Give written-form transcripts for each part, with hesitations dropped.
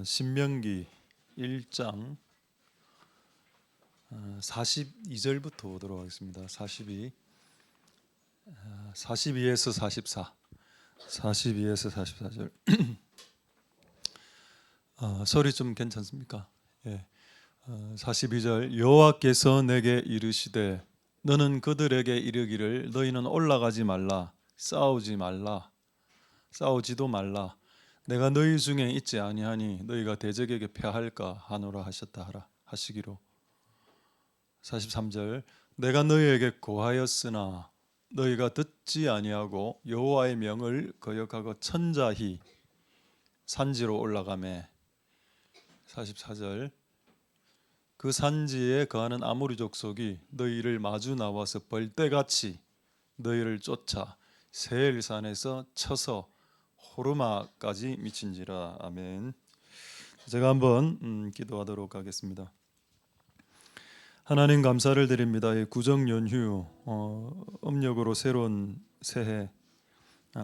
신명기 1장 42절부터 보도록 하겠습니다. 42에서 44, 42에서 44절. 소리 좀 괜찮습니까? 예. 42절. 여호와께서 내게 이르시되 너는 그들에게 이르기를 너희는 올라가지 말라, 싸우지도 말라. 내가 너희 중에 있지 아니하니 너희가 대적에게 패할까 하노라 하셨다 하라 하시기로. 43절. 내가 너희에게 고하였으나 너희가 듣지 아니하고 여호와의 명을 거역하고 천자히 산지로 올라가매. 44절. 그 산지에 거하는 아모리 족속이 너희를 마주 나와서 벌떼같이 너희를 쫓아 세일산에서 쳐서 호르마까지 미친지라. 아멘. 제가 한번 기도하도록 하겠습니다. 하나님 감사를 드립니다. 이 구정 연휴 음력으로 새로운 새해,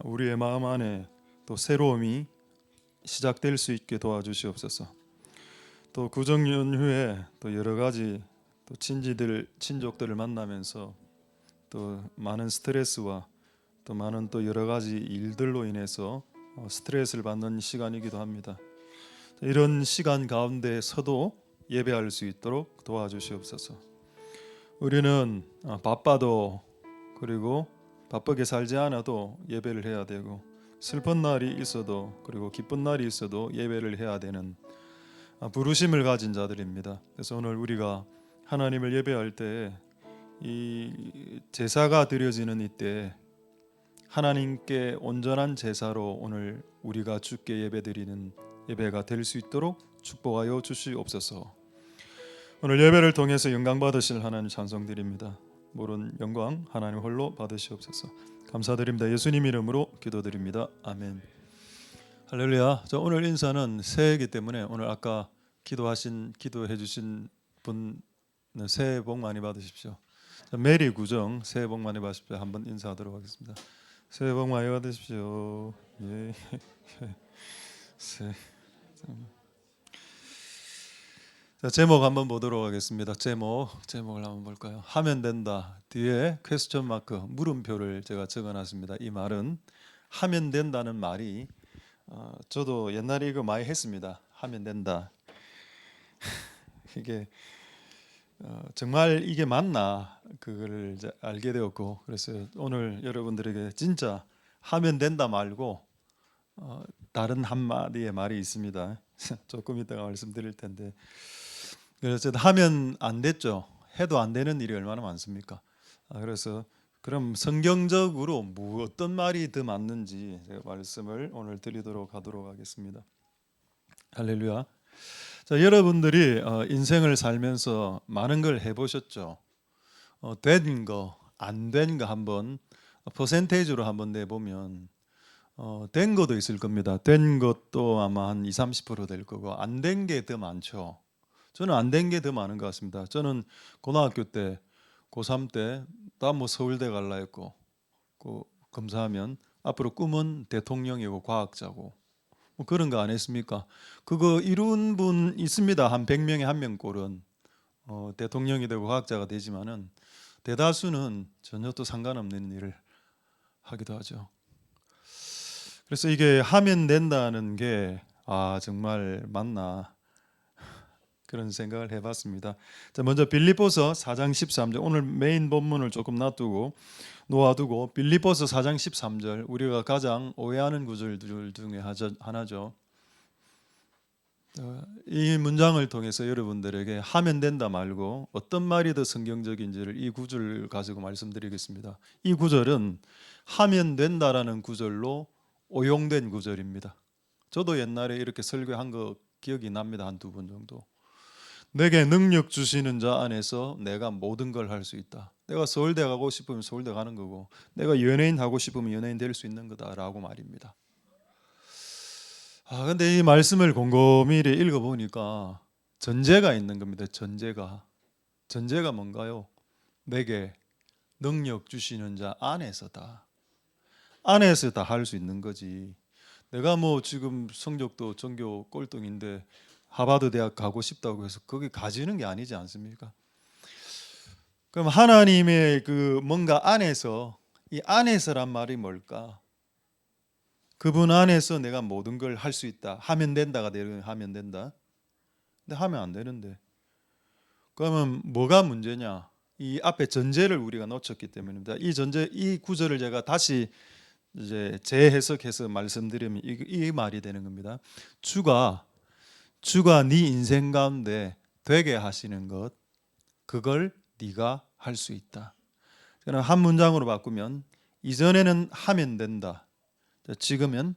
우리의 마음 안에 또 새로움이 시작될 수 있게 도와주시옵소서. 또 구정 연휴에 또 여러 가지 또 친족들을 만나면서 또 많은 스트레스와 또 많은 또 여러 가지 일들로 인해서 스트레스를 받는 시간이기도 합니다. 이런 시간 가운데서도 예배할 수 있도록 도와주시옵소서. 우리는 바빠도 그리고 바쁘게 살지 않아도 예배를 해야 되고, 슬픈 날이 있어도 그리고 기쁜 날이 있어도 예배를 해야 되는 부르심을 가진 자들입니다. 그래서 오늘 우리가 하나님을 예배할 때 이 제사가 드려지는 이때 하나님께 온전한 제사로 오늘 우리가 주께 예배드리는 예배가 될 수 있도록 축복하여 주시옵소서. 오늘 예배를 통해서 영광 받으실 하나님 찬송드립니다. 모든 영광 하나님 홀로 받으시옵소서. 감사드립니다. 예수님 이름으로 기도드립니다. 아멘. 할렐루야. 오늘 인사는 새해이기 때문에 오늘 아까 기도해 주신 분 새해 복 많이 받으십시오. 메리 구정 새해 복 많이 받으십시오. 한번 인사하도록 하겠습니다. 새해 복 많이 받으십시오. 예. 자, 제목 한번 보도록 하겠습니다. 제목을 한번 볼까요? 하면 된다. 뒤에 퀘스천 마크 물음표를 제가 적어놨습니다. 이 말은 하면 된다는 말이 저도 옛날에 이거 많이 했습니다. 하면 된다. 이게 정말 이게 맞나 그거를 이제 알게 되었고, 그래서 오늘 여러분들에게 진짜 하면 된다 말고 다른 한마디의 말이 있습니다. 조금 이따가 말씀드릴 텐데, 그래서 하면 안 됐죠. 해도 안 되는 일이 얼마나 많습니까? 그래서 그럼 성경적으로 어떤 말이 더 맞는지 제가 말씀을 오늘 드리도록 하겠습니다. 할렐루야. 자, 여러분들이 인생을 살면서 많은 걸 해보셨죠. 된 거, 안 된 거 한번 퍼센테이지로 한번 내보면 된 것도 있을 겁니다. 된 것도 아마 한 20-30% 될 거고, 안 된 게 더 많죠. 저는 안 된 게 더 많은 것 같습니다. 저는 고등학교 때, 고3 때 나 뭐 서울대 갈라 했고, 검사하면 앞으로 꿈은 대통령이고 과학자고 뭐 그런 거 안 했습니까? 그거 이룬 분 있습니다. 한 100명에 1명 꼴은 대통령이 되고 과학자가 되지만은 대다수는 전혀 또 상관없는 일을 하기도 하죠. 그래서 이게 하면 된다는 게 정말 맞나 그런 생각을 해봤습니다. 자, 먼저 빌립보서 4장 13절, 오늘 메인 본문을 조금 놓아두고 빌립보서 4장 13절, 우리가 가장 오해하는 구절들 중에 하나죠. 이 문장을 통해서 여러분들에게 하면 된다 말고 어떤 말이 더 성경적인지를 이 구절을 가지고 말씀드리겠습니다. 이 구절은 하면 된다라는 구절로 오용된 구절입니다. 저도 옛날에 이렇게 설교한 거 기억이 납니다. 한두 번 정도. 내게 능력 주시는 자 안에서 내가 모든 걸 할 수 있다. 내가 서울대 가고 싶으면 서울대 가는 거고, 내가 연예인 하고 싶으면 연예인 될 수 있는 거다라고 말입니다. 근데 이 말씀을 곰곰이 읽어보니까 전제가 있는 겁니다. 전제가 뭔가요? 내게 능력 주시는 자 안에서 다 할 수 있는 거지. 내가 뭐 지금 성적도 전교 꼴등인데 하버드 대학 가고 싶다고 해서 거기 가지는 게 아니지 않습니까? 그럼 하나님의 그 뭔가 안에서, 이 안에서란 말이 뭘까? 그분 안에서 내가 모든 걸 할 수 있다. 하면 된다가 되면 하면 된다. 근데 하면 안 되는데. 그러면 뭐가 문제냐? 이 앞에 전제를 우리가 놓쳤기 때문입니다. 이 전제, 이 구절을 제가 다시 이제 재해석해서 말씀드리면 이 말이 되는 겁니다. 주가 네 인생 가운데 되게 하시는 것, 그걸 네가 할 수 있다. 그럼 한 문장으로 바꾸면 이전에는 하면 된다. 지금은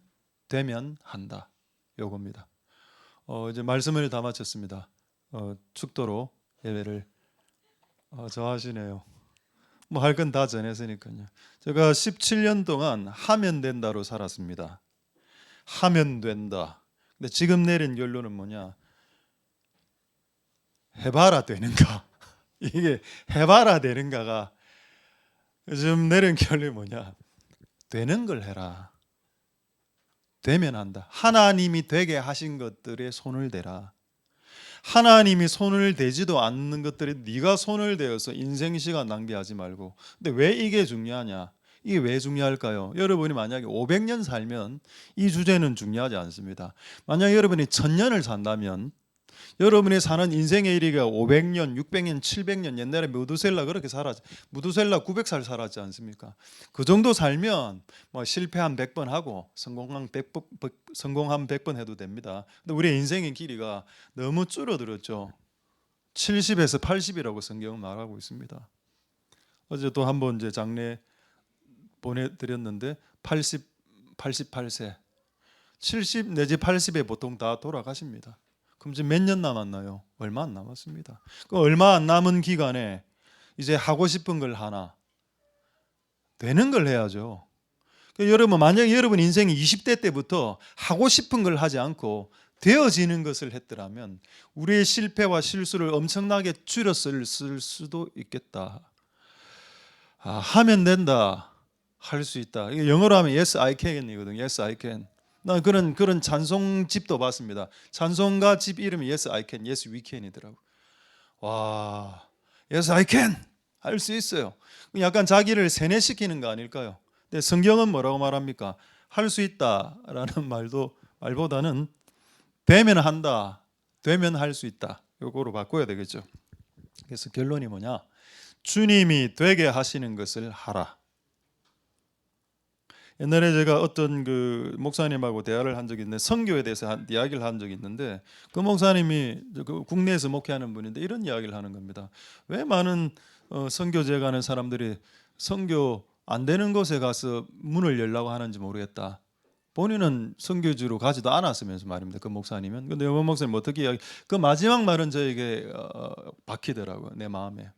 되면 한다. 요겁니다. 이제 말씀을 다 마쳤습니다. 축도로 예배를 저하시네요. 뭐 할 건 다 전했으니까요. 제가 17년 동안 하면 된다로 살았습니다. 하면 된다. 근데 지금 내린 결론은 뭐냐? 해봐라 되는가? 이게 해봐라 되는가가 요즘 내린 결론이 뭐냐? 되는 걸 해라. 되면 한다. 하나님이 되게 하신 것들에 손을 대라. 하나님이 손을 대지도 않는 것들에 네가 손을 대어서 인생 시간 낭비하지 말고. 근데 왜 이게 중요하냐? 이게 왜 중요할까요? 여러분이 만약에 500년 살면 이 주제는 중요하지 않습니다. 만약 여러분이 1000년을 산다면 여러분이 사는 인생의 일이가 500년, 600년, 700년, 옛날에 무두셀라 그렇게 살았지. 무두셀라 900살 살았지 않습니까? 그 정도 살면 뭐 실패한 100번 하고 성공한 100번 해도 됩니다. 근데 우리의 인생의 길이가 너무 줄어들었죠. 70에서 80이라고 성경은 말하고 있습니다. 어제 또 한번 이제 장례 보내드렸는데 88세, 70 내지 80에 보통 다 돌아가십니다. 그럼 이제 몇 년 남았나요? 얼마 안 남았습니다. 그 얼마 안 남은 기간에 이제 하고 싶은 걸 하나, 되는 걸 해야죠. 여러분, 만약에 여러분 인생이 20대 때부터 하고 싶은 걸 하지 않고 되어지는 것을 했더라면 우리의 실패와 실수를 엄청나게 줄였을 수도 있겠다. 하면 된다, 할 수 있다. 이게 영어로 하면 yes I can이거든요. yes I can. 나 그런 찬송집도 봤습니다. 찬송가 집 이름이 yes I can, yes we can이더라고. 와, yes I can 할 수 있어요. 약간 자기를 세뇌시키는 거 아닐까요? 근데 성경은 뭐라고 말합니까? 할 수 있다라는 말보다는 되면 한다, 되면 할 수 있다. 요거로 바꿔야 되겠죠. 그래서 결론이 뭐냐? 주님이 되게 하시는 것을 하라. 옛날에 제가 어떤 그 목사님하고 대화를 한 적이 있는데 선교에 대해서 이야기를 한 적이 있는데 그 목사님이 그 국내에서 목회하는 분인데 이런 이야기를 하는 겁니다. 왜 많은 선교제 가는 사람들이 선교 안 되는 곳에 가서 문을 열라고 하는지 모르겠다. 본인은 선교지로 가지도 않았으면서 말입니다. 그 목사님은. 근데 그 목사님 어떻게 이야기? 그 마지막 말은 저에게 박히더라고요. 내 마음에.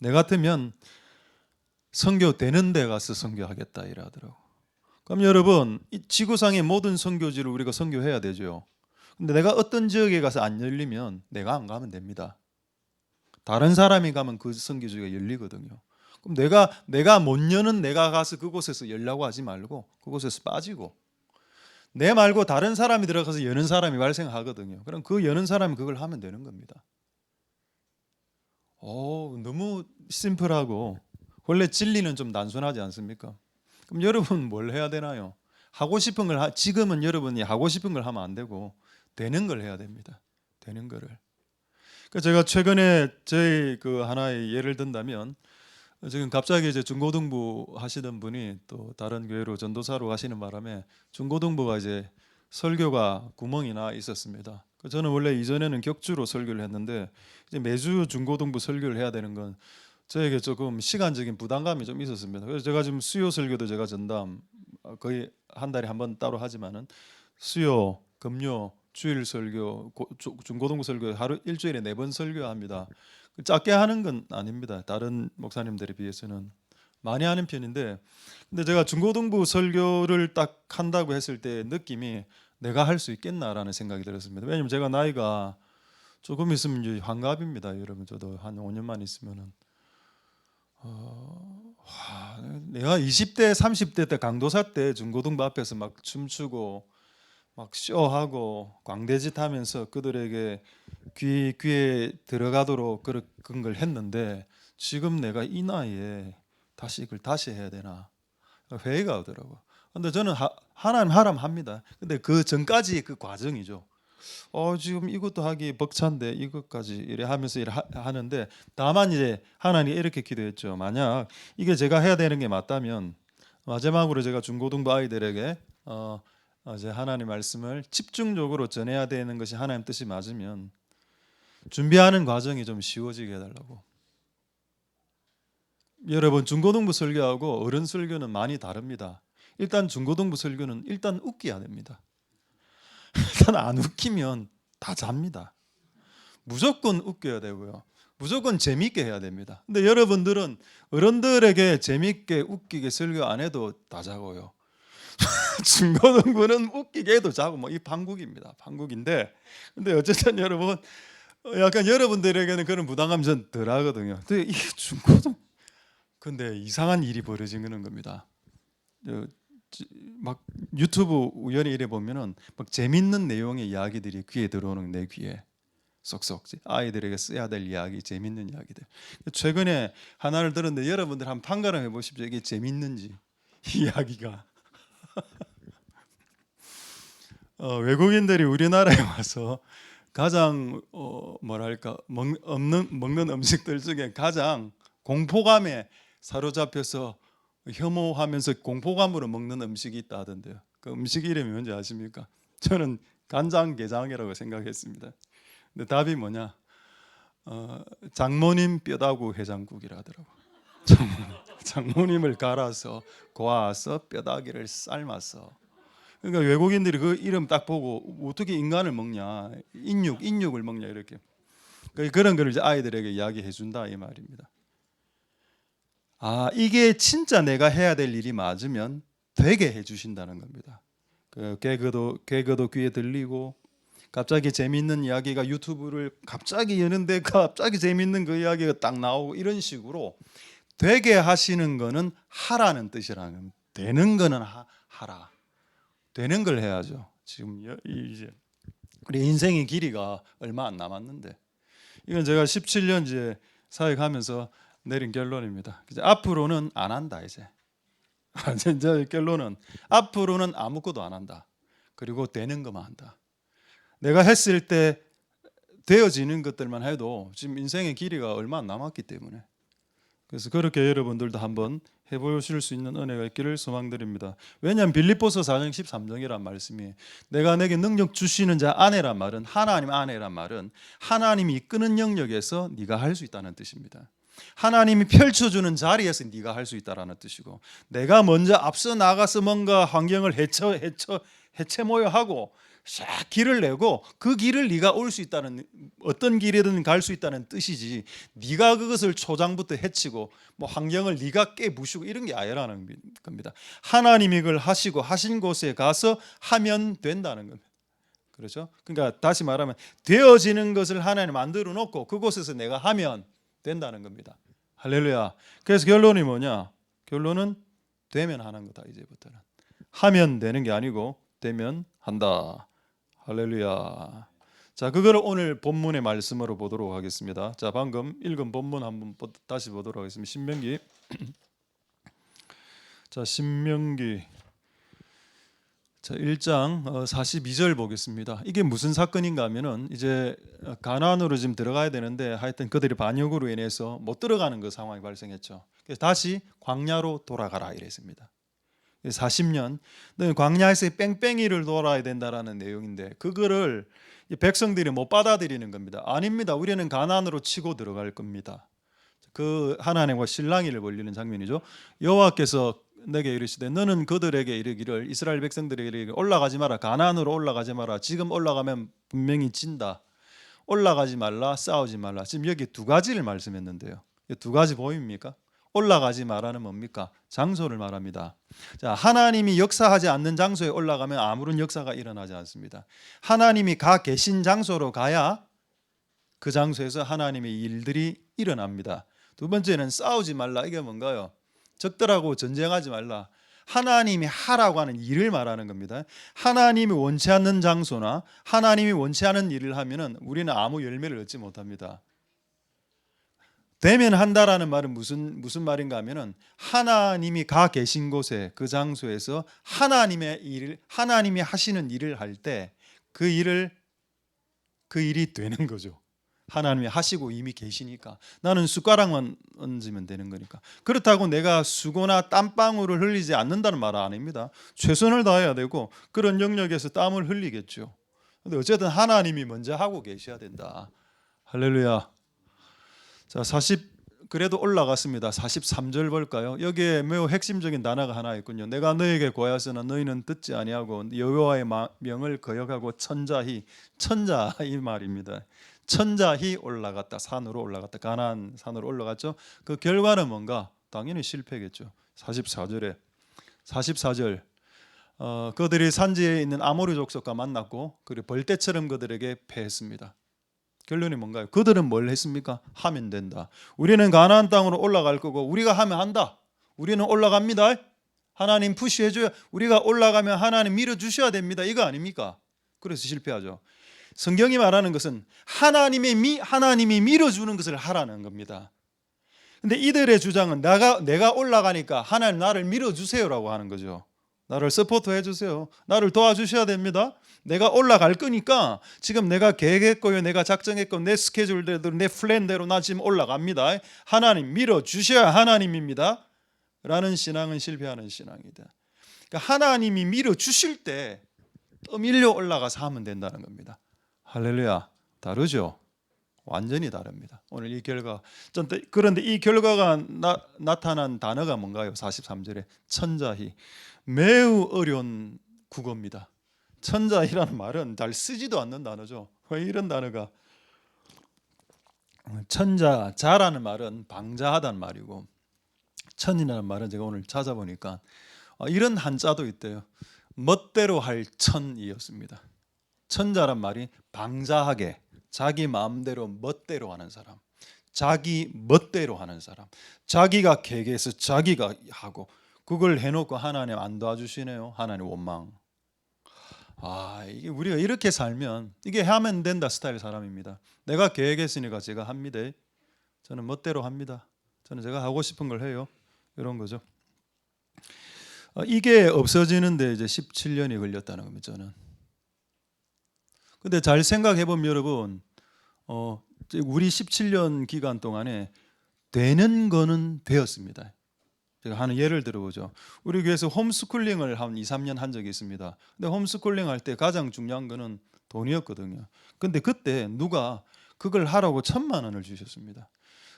내 같으면 선교 되는 데 가서 선교하겠다 이러더라고. 그럼 여러분, 이 지구상의 모든 선교지를 우리가 선교해야 되죠. 근데 내가 어떤 지역에 가서 안 열리면 내가 안 가면 됩니다. 다른 사람이 가면 그 선교지가 열리거든요. 그럼 내가 못 여는 내가 가서 그곳에서 열라고 하지 말고 그곳에서 빠지고 내 말고 다른 사람이 들어가서 여는 사람이 발생하거든요. 그럼 그 여는 사람이 그걸 하면 되는 겁니다. 너무 심플하고 원래 진리는 좀 단순하지 않습니까? 그럼 여러분 뭘 해야 되나요? 하고 싶은 걸 지금은 여러분이 하고 싶은 걸 하면 안 되고 되는 걸 해야 됩니다. 되는 거를. 그러니까 제가 최근에 저희 그 하나의 예를 든다면 지금 갑자기 이제 중고등부 하시던 분이 또 다른 교회로 전도사로 가시는 바람에 중고등부가 이제 설교가 구멍이 나 있었습니다. 저는 원래 이전에는 격주로 설교를 했는데 이제 매주 중고등부 설교를 해야 되는 건 저에게 조금 시간적인 부담감이 좀 있었습니다. 그래서 제가 지금 수요 설교도 제가 전담 거의 한 달에 한 번 따로 하지만은 수요, 금요, 주일 설교, 중고등부 설교 하루 일주일에 4번 설교합니다. 짧게 하는 건 아닙니다. 다른 목사님들에 비해서는 많이 하는 편인데, 근데 제가 중고등부 설교를 딱 한다고 했을 때 느낌이 내가 할 수 있겠나라는 생각이 들었습니다. 왜냐면 제가 나이가 조금 있으면 이제 환갑입니다. 여러분 저도 한 5년만 있으면은 내가 20대, 30대 때 강도사 때 중고등부 앞에서 막 춤추고 막 쇼하고 광대짓 하면서 그들에게 귀에 들어가도록 그런 걸 했는데 지금 내가 이 나이에 다시 이걸 다시 해야 되나 회의가 오더라고. 근데 저는 하나님 하람합니다. 근데 그 전까지 그 과정이죠. 지금 이것도 하기 벅찬데 이것까지 이래 하면서 하는데 다만 이제 하나님 이렇게 기도했죠. 만약 이게 제가 해야 되는 게 맞다면 마지막으로 제가 중고등부 아이들에게 이제 하나님 말씀을 집중적으로 전해야 되는 것이 하나님 뜻이 맞으면 준비하는 과정이 좀 쉬워지게 해달라고. 여러분 중고등부 설교하고 어른 설교는 많이 다릅니다. 일단 중고등부 설교는 일단 웃겨야 됩니다. 일단 안 웃기면 다 잡니다. 무조건 웃겨야 되고요. 무조건 재밌게 해야 됩니다. 근데 여러분들은 어른들에게 재밌게 웃기게 설교 안 해도 다 자고요. 중고등부는 웃기게 해도 자고 뭐 이 판국입니다. 판국인데 근데 어쨌든 여러분 약간 여러분들에게는 그런 부담감 좀 덜 하거든요. 근데 이게 중고등 근데 이상한 일이 벌어지는 겁니다. 막 유튜브 우연히 이래 보면은 막 재밌는 내용의 이야기들이 귀에 들어오는 내 귀에 쏙쏙 아이들에게 써야 될 이야기, 재밌는 이야기들. 최근에 하나를 들었는데 여러분들 한번 판가름 해보십시오. 이게 재밌는지 이야기가. 외국인들이 우리나라에 와서 가장 뭐랄까 먹는 음식들 중에 가장 공포감에 사로잡혀서 혐오하면서 공포감으로 먹는 음식이 있다 하던데요. 그 음식 이름이 뭔지 아십니까? 저는 간장게장이라고 생각했습니다. 근데 답이 뭐냐? 장모님 뼈다구 해장국이라 하더라고. 장모님을 갈아서 고아서 뼈다귀를 삶아서. 그러니까 외국인들이 그 이름 딱 보고 어떻게 인간을 먹냐, 인육을 먹냐 이렇게 그런 걸 이제 아이들에게 이야기해 준다 이 말입니다. 이게 진짜 내가 해야 될 일이 맞으면 되게 해주신다는 겁니다. 그 개그도 귀에 들리고 갑자기 재밌는 이야기가 유튜브를 갑자기 여는데 갑자기 재밌는 그 이야기가 딱 나오고 이런 식으로 되게 하시는 거는 하라는 뜻이라는 겁니다. 되는 거는 하라. 되는 걸 해야죠. 지금 이제 우리 인생의 길이가 얼마 안 남았는데 이건 제가 17년 이제 사역하면서 내린 결론입니다. 이제 앞으로는 안 한다 이제. 이제 결론은 앞으로는 아무것도 안 한다. 그리고 되는 것만 한다. 내가 했을 때 되어지는 것들만 해도 지금 인생의 길이가 얼마 안 남았기 때문에 그래서 그렇게 여러분들도 한번 해보실 수 있는 은혜가 있기를 소망드립니다. 왜냐하면 빌립보서 4장 13절이란 말씀이 내가 내게 능력 주시는 자 아내란 말은 하나님 아내란 말은 하나님이 이끄는 영역에서 네가 할 수 있다는 뜻입니다. 하나님이 펼쳐주는 자리에서 네가 할 수 있다라는 뜻이고 내가 먼저 앞서 나가서 뭔가 환경을 해체모여 하고 싹 길을 내고 그 길을 네가 올 수 있다는 어떤 길이든 갈 수 있다는 뜻이지 네가 그것을 초장부터 해치고 뭐 환경을 네가 깨부수고 이런 게 아니라는 겁니다. 하나님이 그걸 하시고 하신 곳에 가서 하면 된다는 겁니다. 그렇죠? 그러니까 다시 말하면 되어지는 것을 하나님 만들어 놓고 그곳에서 내가 하면 된다는 겁니다. 할렐루야. 그래서 결론이 뭐냐? 결론은 되면 하는 거다. 이제부터는 하면 되는 게 아니고 되면 한다. 할렐루야. 자, 그거를 오늘 본문의 말씀으로 보도록 하겠습니다. 자, 방금 읽은 본문 한번 다시 보도록 하겠습니다. 신명기. 자, 신명기. 자, 1장 42절 보겠습니다. 이게 무슨 사건인가 하면은 이제 가나안으로 지금 들어가야 되는데 하여튼 그들이 반역으로 인해서 못 들어가는 그 상황이 발생했죠. 그래서 다시 광야로 돌아가라 이랬습니다. 40년 광야에서 뺑뺑이를 돌아야 된다라는 내용인데 그거를 백성들이 못 받아들이는 겁니다. 아닙니다. 우리는 가나안으로 치고 들어갈 겁니다. 그 하나님과 실랑이를 벌이는 장면이죠. 여호와께서 내게 이르시되 너는 그들에게 이르기를 이스라엘 백성들에게 이르기를 올라가지 마라. 가나안으로 올라가지 마라. 지금 올라가면 분명히 진다. 올라가지 말라. 싸우지 말라. 지금 여기 두 가지를 말씀했는데요. 두 가지 보입니까? 올라가지 마라는 뭡니까? 장소를 말합니다. 자, 하나님이 역사하지 않는 장소에 올라가면 아무런 역사가 일어나지 않습니다. 하나님이 가 계신 장소로 가야 그 장소에서 하나님의 일들이 일어납니다. 두 번째는 싸우지 말라. 이게 뭔가요? 적들하고 전쟁하지 말라. 하나님이 하라고 하는 일을 말하는 겁니다. 하나님이 원치 않는 장소나 하나님이 원치 않은 일을 하면은 우리는 아무 열매를 얻지 못합니다. 되면 한다라는 말은 무슨 말인가 하면은 하나님이 가 계신 곳에 그 장소에서 하나님이 하시는 일을 할 때 그 일이 되는 거죠. 하나님이 하시고 이미 계시니까 나는 숟가락만 얹으면 되는 거니까. 그렇다고 내가 수고나 땀방울을 흘리지 않는다는 말은 아닙니다. 최선을 다해야 되고 그런 영역에서 땀을 흘리겠죠. 근데 어쨌든 하나님이 먼저 하고 계셔야 된다. 할렐루야. 자, 그래도 올라갔습니다. 43절 볼까요? 여기에 매우 핵심적인 단어가 하나 있군요. 내가 너에게 고하였으나 너희는 듣지 아니하고 여호와의 명을 거역하고 천자 이 말입니다. 천자히 올라갔다. 산으로 올라갔다. 가나안 산으로 올라갔죠. 그 결과는 뭔가? 당연히 실패겠죠. 44절 그들이 산지에 있는 아모리 족속과 만났고 그리고 벌떼처럼 그들에게 패했습니다. 결론이 뭔가요? 그들은 뭘 했습니까? 하면 된다. 우리는 가나안 땅으로 올라갈 거고 우리가 하면 한다. 우리는 올라갑니다. 하나님 푸시해줘야 우리가 올라가면 하나님 밀어주셔야 됩니다. 이거 아닙니까? 그래서 실패하죠. 성경이 말하는 것은 하나님이 밀어주는 것을 하라는 겁니다. 근데 이들의 주장은 내가 올라가니까 하나님 나를 밀어주세요라고 하는 거죠. 나를 서포트 해주세요. 나를 도와주셔야 됩니다. 내가 올라갈 거니까 지금 내가 계획했고요. 내가 작정했고 내 스케줄대로 내 플랜대로 나 지금 올라갑니다. 하나님 밀어주셔야 하나님입니다. 라는 신앙은 실패하는 신앙이다. 그러니까 하나님이 밀어주실 때 밀려 올라가서 하면 된다는 겁니다. 할렐루야. 다르죠? 완전히 다릅니다. 오늘 이 결과. 그런데 이 결과가 나타난 단어가 뭔가요? 43절에 천자희. 매우 어려운 국어입니다. 천자희라는 말은 잘 쓰지도 않는 단어죠. 왜 이런 단어가? 자라는 말은 방자하다는 말이고 천이라는 말은 제가 오늘 찾아보니까 이런 한자도 있대요. 멋대로 할 천이었습니다. 천자란 말이 방자하게 자기 마음대로 멋대로 하는 사람, 자기 멋대로 하는 사람, 자기가 계획해서 자기가 하고 그걸 해놓고 하나님 안 도와주시네요. 하나님 원망. 이게 우리가 이렇게 살면 이게 하면 된다 스타일 사람입니다. 내가 계획했으니까 제가 합니다. 저는 멋대로 합니다. 저는 제가 하고 싶은 걸 해요. 이런 거죠. 이게 없어지는데 이제 17년이 걸렸다는 겁니다. 저는. 근데 잘 생각해 보면 여러분, 우리 17년 기간 동안에 되는 거는 되었습니다. 제가 하는 예를 들어보죠. 우리 교회에서 홈스쿨링을 한 2, 3년 한 적이 있습니다. 근데 홈스쿨링 할 때 가장 중요한 거는 돈이었거든요. 근데 그때 누가 그걸 하라고 1,000,000원을 주셨습니다.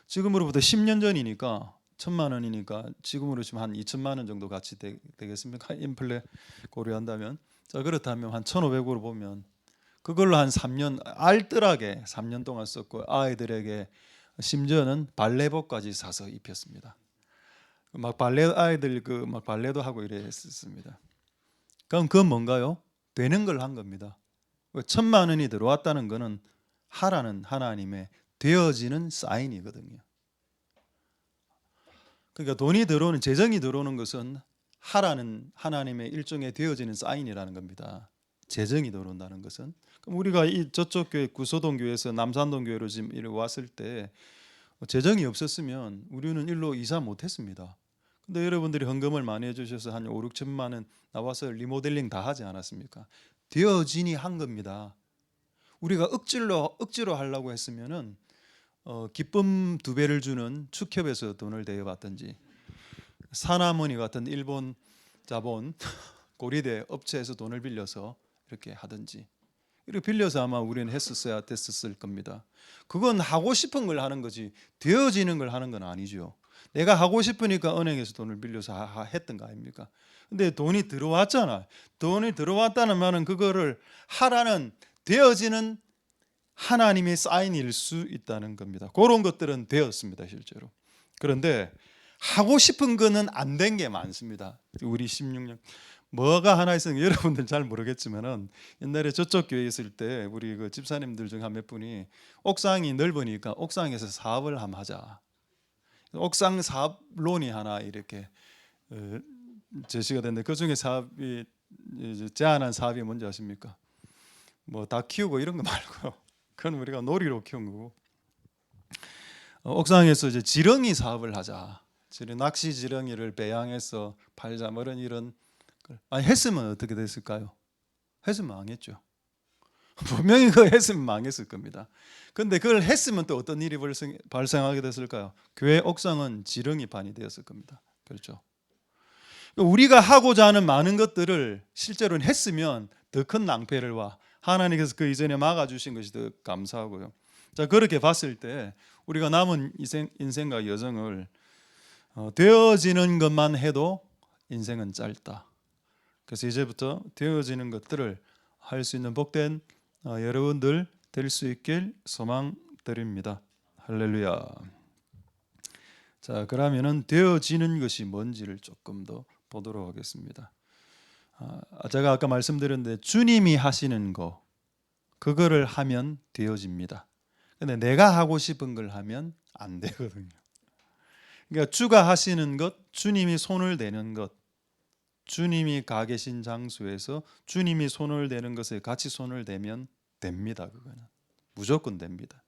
지금으로부터 10년 전이니까 1,000,000원이니까 지금으로 치면 한 2,000,000원 정도 가치 되겠습니까? 인플레 고려한다면. 자, 그렇다면 한 1,500으로 보면 그걸로 한 3년 알뜰하게 3년 동안 썼고 아이들에게 심지어는 발레복까지 사서 입혔습니다. 막 아이들 막 발레도 하고 이랬습니다. 그럼 그건 뭔가요? 되는 걸 한 겁니다. 1,000,000원이 들어왔다는 것은 하라는 하나님의 되어지는 사인이거든요. 그러니까 돈이 들어오는 재정이 들어오는 것은 하라는 하나님의 일종의 되어지는 사인이라는 겁니다. 재정이 들어온다는 것은. 그럼 우리가 저쪽 교회 구소동 교회에서 남산동 교회로 지금 이렇게 왔을 때 재정이 없었으면 우리는 일로 이사 못했습니다. 근데 여러분들이 헌금을 많이 해주셔서 한 5, 6천만 원 나와서 리모델링 다 하지 않았습니까? 되어지니 한 겁니다. 우리가 억지로 하려고 했으면은 기쁨 2배를 주는 축협에서 돈을 대여받든지 사나무니 같은 일본 자본 고리대 업체에서 돈을 빌려서 이렇게 하든지 이렇게 빌려서 아마 우리는 했었어야 됐었을 겁니다. 그건 하고 싶은 걸 하는 거지 되어지는 걸 하는 건 아니죠. 내가 하고 싶으니까 은행에서 돈을 빌려서 했던 거 아닙니까? 근데 돈이 들어왔잖아. 돈이 들어왔다는 말은 그거를 하라는 되어지는 하나님의 사인일 수 있다는 겁니다. 그런 것들은 되었습니다, 실제로. 그런데 하고 싶은 거는 안 된 게 많습니다. 우리 16년 뭐가 하나 있으면 여러분들 잘 모르겠지만은 옛날에 저쪽 교회에 있을 때 우리 그 집사님들 중 한 몇 분이 옥상이 넓으니까 옥상에서 사업을 한번 하자. 옥상 사업론이 하나 이렇게 제시가 됐는데 그 중에 사업이 이제 제안한 사업이 뭔지 아십니까? 뭐 다 키우고 이런 거 말고요. 그건 우리가 놀이로 키운 거고 옥상에서 이제 지렁이 사업을 하자. 낚시 지렁이를 배양해서 팔자 뭐 이런 걸. 아니 했으면 어떻게 됐을까요? 했으면 망했죠. 분명히 그거 했으면 망했을 겁니다. 근데 그걸 했으면 또 어떤 일이 발생하게 됐을까요? 교회 옥상은 지렁이판이 되었을 겁니다. 그렇죠. 우리가 하고자 하는 많은 것들을 실제로는 했으면 더 큰 낭패를 와. 하나님께서 그 이전에 막아주신 것이 더 감사하고요. 자, 그렇게 봤을 때 우리가 남은 인생과 여정을 되어지는 것만 해도 인생은 짧다. 그래서 이제부터 되어지는 것들을 할 수 있는 복된 여러분들 될 수 있길 소망드립니다. 할렐루야. 자, 그러면은 되어지는 것이 뭔지를 조금 더 보도록 하겠습니다. 제가 아까 말씀드렸는데 주님이 하시는 거 그거를 하면 되어집니다. 근데 내가 하고 싶은 걸 하면 안 되거든요. 그러니까 주가 하시는 것, 주님이 손을 대는 것, 주님이 가 계신 장소에서 주님이 손을 대는 것에 같이 손을 대면 됩니다. 그거는 무조건 됩니다.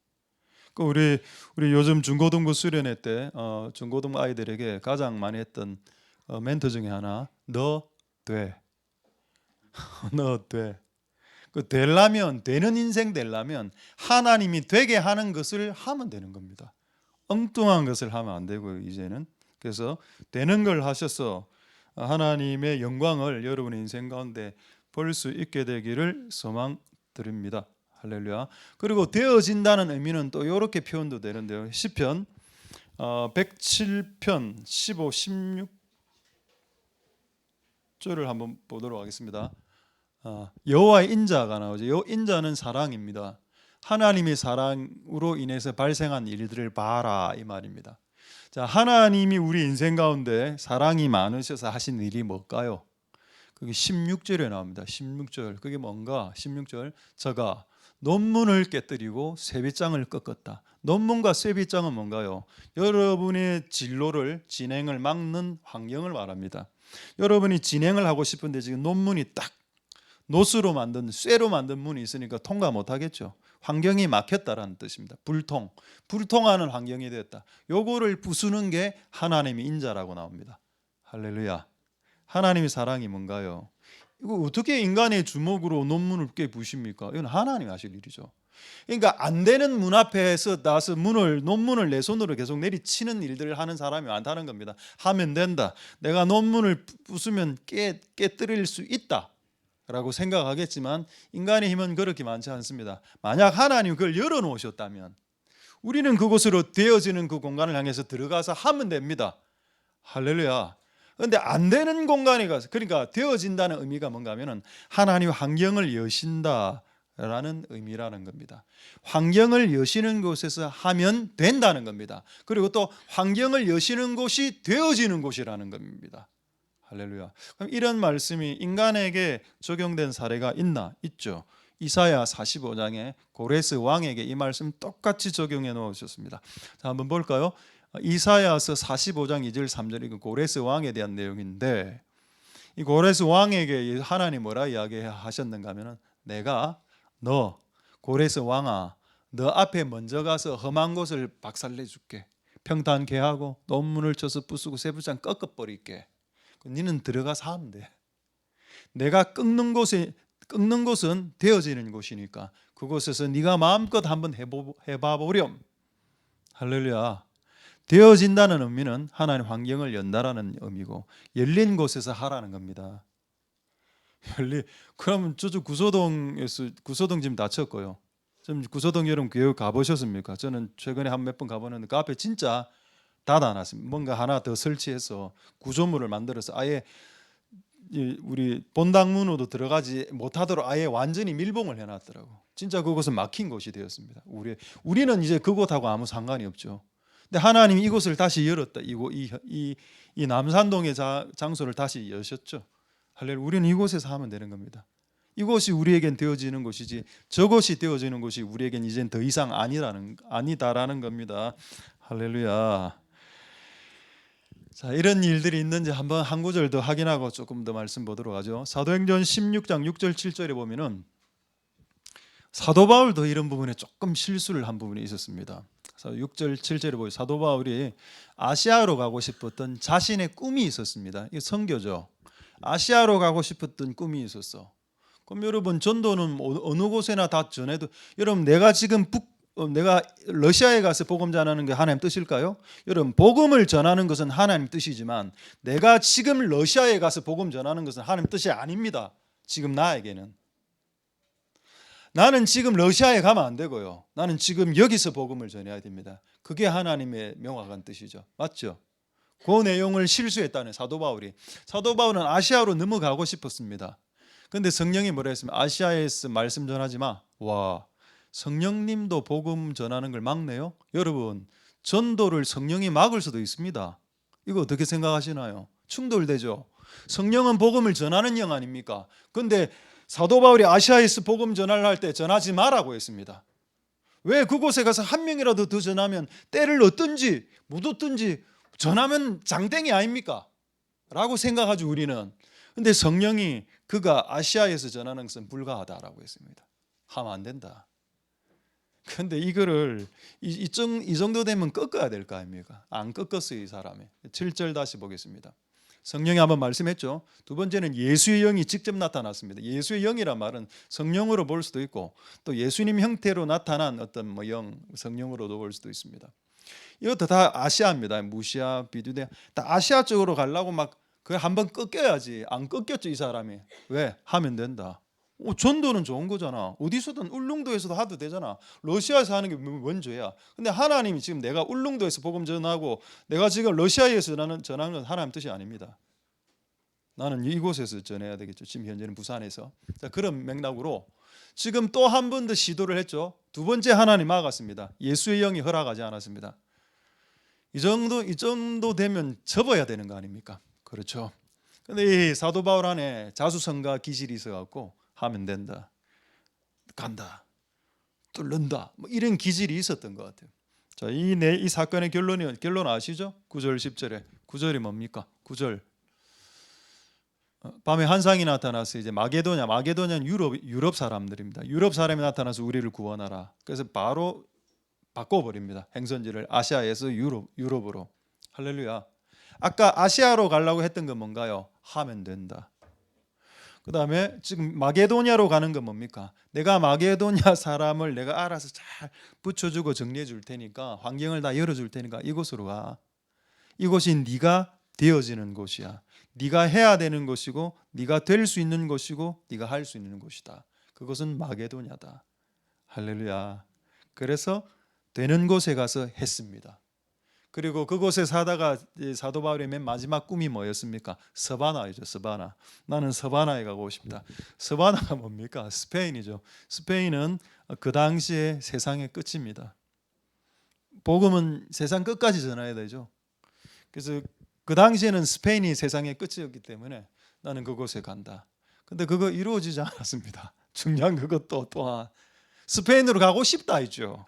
우리 요즘 중고등부 수련회 때 중고등 아이들에게 가장 많이 했던 멘트 중에 하나, 너 돼, 너 돼. 그 되려면 되는 인생 되려면 하나님이 되게 하는 것을 하면 되는 겁니다. 엉뚱한 것을 하면 안 되고요. 이제는 그래서 되는 걸 하셔서 하나님의 영광을 여러분의 인생 가운데 볼 수 있게 되기를 소망드립니다. 할렐루야. 그리고 되어진다는 의미는 또 이렇게 표현도 되는데요. 시편 107편 15, 16절을 한번 보도록 하겠습니다. 여호와의 인자가 나오죠. 이 인자는 사랑입니다. 하나님의 사랑으로 인해서 발생한 일들을 봐라 이 말입니다. 자, 하나님이 우리 인생 가운데 사랑이 많으셔서 하신 일이 뭘까요? 그게 16절에 나옵니다. 16절. 그게 뭔가? 16절. 저가 논문을 깨뜨리고 쇠빗장을 꺾었다. 논문과 쇠빗장은 뭔가요? 여러분의 진로를 진행을 막는 환경을 말합니다. 여러분이 진행을 하고 싶은데 지금 논문이 딱 노수로 만든 쇠로 만든 문이 있으니까 통과 못 하겠죠. 환경이 막혔다라는 뜻입니다. 불통하는 환경이 되었다. 요거를 부수는 게 하나님의 인자라고 나옵니다. 할렐루야. 하나님의 사랑이 뭔가요? 이거 어떻게 인간의 주먹으로 논문을 깨부십니까? 이건 하나님이 하실 일이죠. 그러니까 안 되는 문 앞에서 나서 논문을 내 손으로 계속 내리치는 일들을 하는 사람이 많다는 겁니다. 하면 된다. 내가 논문을 부수면 깨뜨릴 수 있다. 라고 생각하겠지만 인간의 힘은 그렇게 많지 않습니다. 만약 하나님 그걸 열어놓으셨다면 우리는 그곳으로 되어지는 그 공간을 향해서 들어가서 하면 됩니다. 할렐루야. 그런데 안 되는 공간에 가서, 그러니까 되어진다는 의미가 뭔가 하면은 하나님 환경을 여신다라는 의미라는 겁니다. 환경을 여시는 곳에서 하면 된다는 겁니다. 그리고 또 환경을 여시는 곳이 되어지는 곳이라는 겁니다. 할렐루야. 그럼 이런 말씀이 인간에게 적용된 사례가 있나? 있죠. 이사야 45장에 고레스 왕에게 이 말씀 똑같이 적용해 놓으셨습니다. 자, 한번 볼까요? 이사야서 45장 2절 3절 고레스 왕에 대한 내용인데 이 고레스 왕에게 하나님 뭐라 이야기하셨는가 하면은 내가 너 고레스 왕아 너 앞에 먼저 가서 험한 곳을 박살내 줄게. 평탄케 하고 논문을 쳐서 부수고 쇠붙장 꺾어버릴게. 너는 들어가서 하면 돼. 내가 꺾는 곳은 되어지는 곳이니까 그곳에서 네가 마음껏 한번 해봐 보렴. 할렐루야. 되어진다는 의미는 하나님 환경을 연다라는 의미고 열린 곳에서 하라는 겁니다. 그러면 저쪽 구소동 지금 닫혔고요. 좀 구소동 여러분 교회 가보셨습니까? 저는 최근에 한 몇 번 가보는데 그 앞에 진짜 닫아놨습니다. 뭔가 하나 더 설치해서 구조물을 만들어서 아예 우리 본당문으로 들어가지 못하도록 아예 완전히 밀봉을 해놨더라고. 진짜 그곳은 막힌 곳이 되었습니다. 우리는 이제 그곳하고 아무 상관이 없죠. 근데 하나님이 이곳을 다시 열었다. 이 남산동의 장소를 다시 여셨죠. 할렐루야. 우리는 이곳에서 하면 되는 겁니다. 이곳이 우리에겐 되어지는 곳이지 저곳이 되어지는 곳이 우리에겐 이젠 더 이상 아니다라는 겁니다. 할렐루야. 자, 이런 일들이 있는지 한번 한 구절 더 확인하고 조금 더 말씀 보도록 하죠. 사도행전 16장 6절 7절에 보면은 사도 바울도 이런 부분에 조금 실수를 한 부분이 있었습니다. 6절 7절에 보면 사도 바울이 아시아로 가고 싶었던 자신의 꿈이 있었습니다. 이게 선교죠. 아시아로 가고 싶었던 꿈이 있었어. 그럼 여러분, 전도는 어느 곳에나 다 전해도, 여러분 내가 지금 내가 러시아에 가서 복음 전하는 게 하나님 뜻일까요? 여러분, 복음을 전하는 것은 하나님 뜻이지만 내가 지금 러시아에 가서 복음 전하는 것은 하나님 뜻이 아닙니다. 지금 나에게는. 나는 지금 러시아에 가면 안 되고요. 나는 지금 여기서 복음을 전해야 됩니다. 그게 하나님의 명확한 뜻이죠. 맞죠? 그 내용을 실수했다는 사도 바울이. 사도 바울은 아시아로 넘어가고 싶었습니다. 그런데 성령이 뭐라 했으면 아시아에서 말씀 전하지 마. 와, 성령님도 복음 전하는 걸 막네요. 여러분, 전도를 성령이 막을 수도 있습니다. 이거 어떻게 생각하시나요? 충돌되죠. 성령은 복음을 전하는 영 아닙니까? 그런데 사도 바울이 아시아에서 복음 전하를 할 때 전하지 마라고 했습니다. 왜 그곳에 가서 한 명이라도 더 전하면 때를 얻든지 못 얻든지 전하면 장땡이 아닙니까? 라고 생각하죠, 우리는. 근데 성령이 그가 아시아에서 전하는 것은 불가하다라고 했습니다. 하면 안 된다. 근데 이거를 이 정도 되면 꺾어야 될 거 아닙니까? 안 꺾었어요, 이 사람이. 7절 다시 보겠습니다. 성령이 한번 말씀했죠. 두 번째는 예수의 영이 직접 나타났습니다. 예수의 영이란 말은 성령으로 볼 수도 있고 또 예수님 형태로 나타난 어떤 영, 성령으로도 볼 수도 있습니다. 이것도 다 아시아입니다. 무시아, 비두대 다 아시아 쪽으로 가려고 막 그 한번 꺾여야지. 안 꺾였죠, 이 사람이. 왜? 하면 된다. 전도는 좋은 거잖아. 어디서든 울릉도에서도 하도 되잖아. 러시아에서 하는 게 뭔 죄야. 근데 하나님이 지금 내가 울릉도에서 복음 전하고 내가 지금 러시아에서 전하는 건 하나님 뜻이 아닙니다. 나는 이곳에서 전해야 되겠죠. 지금 현재는 부산에서. 자, 그런 맥락으로 지금 또 한 번 더 시도를 했죠. 두 번째 하나님 막았습니다. 예수의 영이 허락하지 않았습니다. 이 정도 되면 접어야 되는 거 아닙니까? 그렇죠. 근데 이 사도 바울 안에 자수성가 기질이 있어갖고 하면 된다, 간다, 뚫는다, 이런 기질이 있었던 것 같아요. 자, 이 사건의 결론 아시죠? 9절 10절에 9절이 뭡니까? 9절 밤에 환상이 나타나서 이제 마게도냐는 유럽 사람들입니다. 유럽 사람이 나타나서 우리를 구원하라. 그래서 바로 바꿔버립니다. 행선지를 아시아에서 유럽으로. 할렐루야. 아까 아시아로 가려고 했던 건 뭔가요? 하면 된다. 그 다음에 지금 마게도냐로 가는 건 뭡니까? 내가 마게도냐 사람을 내가 알아서 잘 붙여주고 정리해 줄 테니까, 환경을 다 열어줄 테니까 이곳으로 가. 이곳이 네가 되어지는 곳이야. 네가 해야 되는 곳이고 네가 될 수 있는 곳이고 네가 할 수 있는 곳이다. 그것은 마게도냐다. 할렐루야. 그래서 되는 곳에 가서 했습니다. 그리고 그곳에 사다가 사도 바울의 맨 마지막 꿈이 뭐였습니까? 서바나이죠. 서바나. 나는 서바나에 가고 싶다. 서바나가 뭡니까? 스페인이죠. 스페인은 그 당시에 세상의 끝입니다. 복음은 세상 끝까지 전해야 되죠. 그래서 그 당시에는 스페인이 세상의 끝이었기 때문에 나는 그곳에 간다. 근데 그거 이루어지지 않았습니다. 중요한 그것도 또한 스페인으로 가고 싶다 했죠.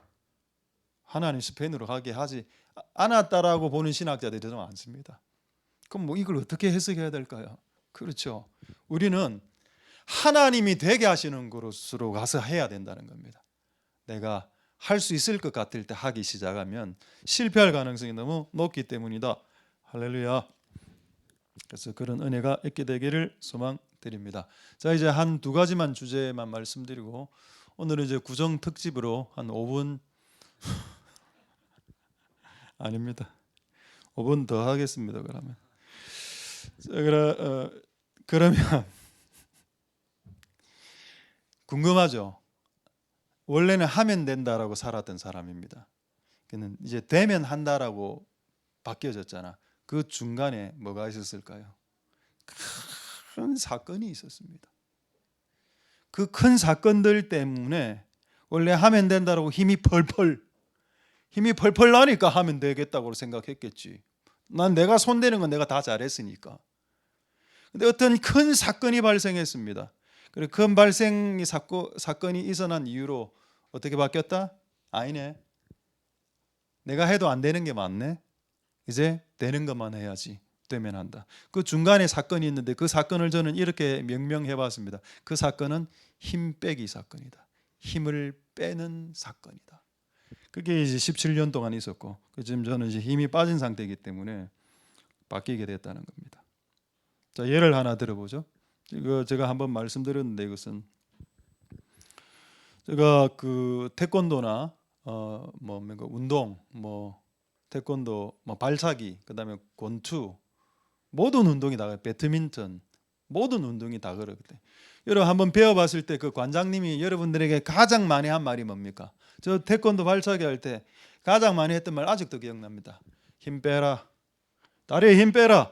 하나님 스페인으로 가게 하지 않았다라고 보는 신학자들이 더 많습니다. 그럼 이걸 어떻게 해석해야 될까요? 그렇죠. 우리는 하나님이 되게 하시는 곳으로 가서 해야 된다는 겁니다. 내가 할 수 있을 것 같을 때 하기 시작하면 실패할 가능성이 너무 높기 때문이다. 할렐루야. 그래서 그런 은혜가 있게 되기를 소망드립니다. 자, 이제 한 두 가지만 주제만 말씀드리고 오늘은 이제 구정 특집으로 한 5분 아닙니다. 5분 더 하겠습니다. 그러면 궁금하죠? 원래는 하면 된다라고 살았던 사람입니다. 그는 이제 되면 한다라고 바뀌어졌잖아. 그 중간에 뭐가 있었을까요? 큰 사건이 있었습니다. 그 큰 사건들 때문에 원래 하면 된다라고 힘이 펄펄 나니까 하면 되겠다고 생각했겠지. 난 내가 손대는 건 내가 다 잘했으니까. 근데 어떤 큰 사건이 발생했습니다. 그리고 큰 사건이 일어난 이유로 어떻게 바뀌었다? 아니네. 내가 해도 안 되는 게 맞네. 이제 되는 것만 해야지 되면 한다. 그 중간에 사건이 있는데 그 사건을 저는 이렇게 명명해 봤습니다. 그 사건은 힘 빼기 사건이다. 힘을 빼는 사건이다. 그게 이제 17년 동안 있었고 지금 저는 이제 힘이 빠진 상태이기 때문에 바뀌게 됐다는 겁니다. 자, 예를 하나 들어보죠. 이거 제가 한번 말씀드렸는데 이것은 제가 그 태권도나 운동, 태권도, 발차기, 그다음에 권투 모든 운동이 다 배드민턴 모든 운동이 다 그렇거든요. 여러분 한번 배워봤을 때 그 관장님이 여러분들에게 가장 많이 한 말이 뭡니까? 저 태권도 발차기 할 때 가장 많이 했던 말 아직도 기억납니다. 힘 빼라. 다리에 힘 빼라.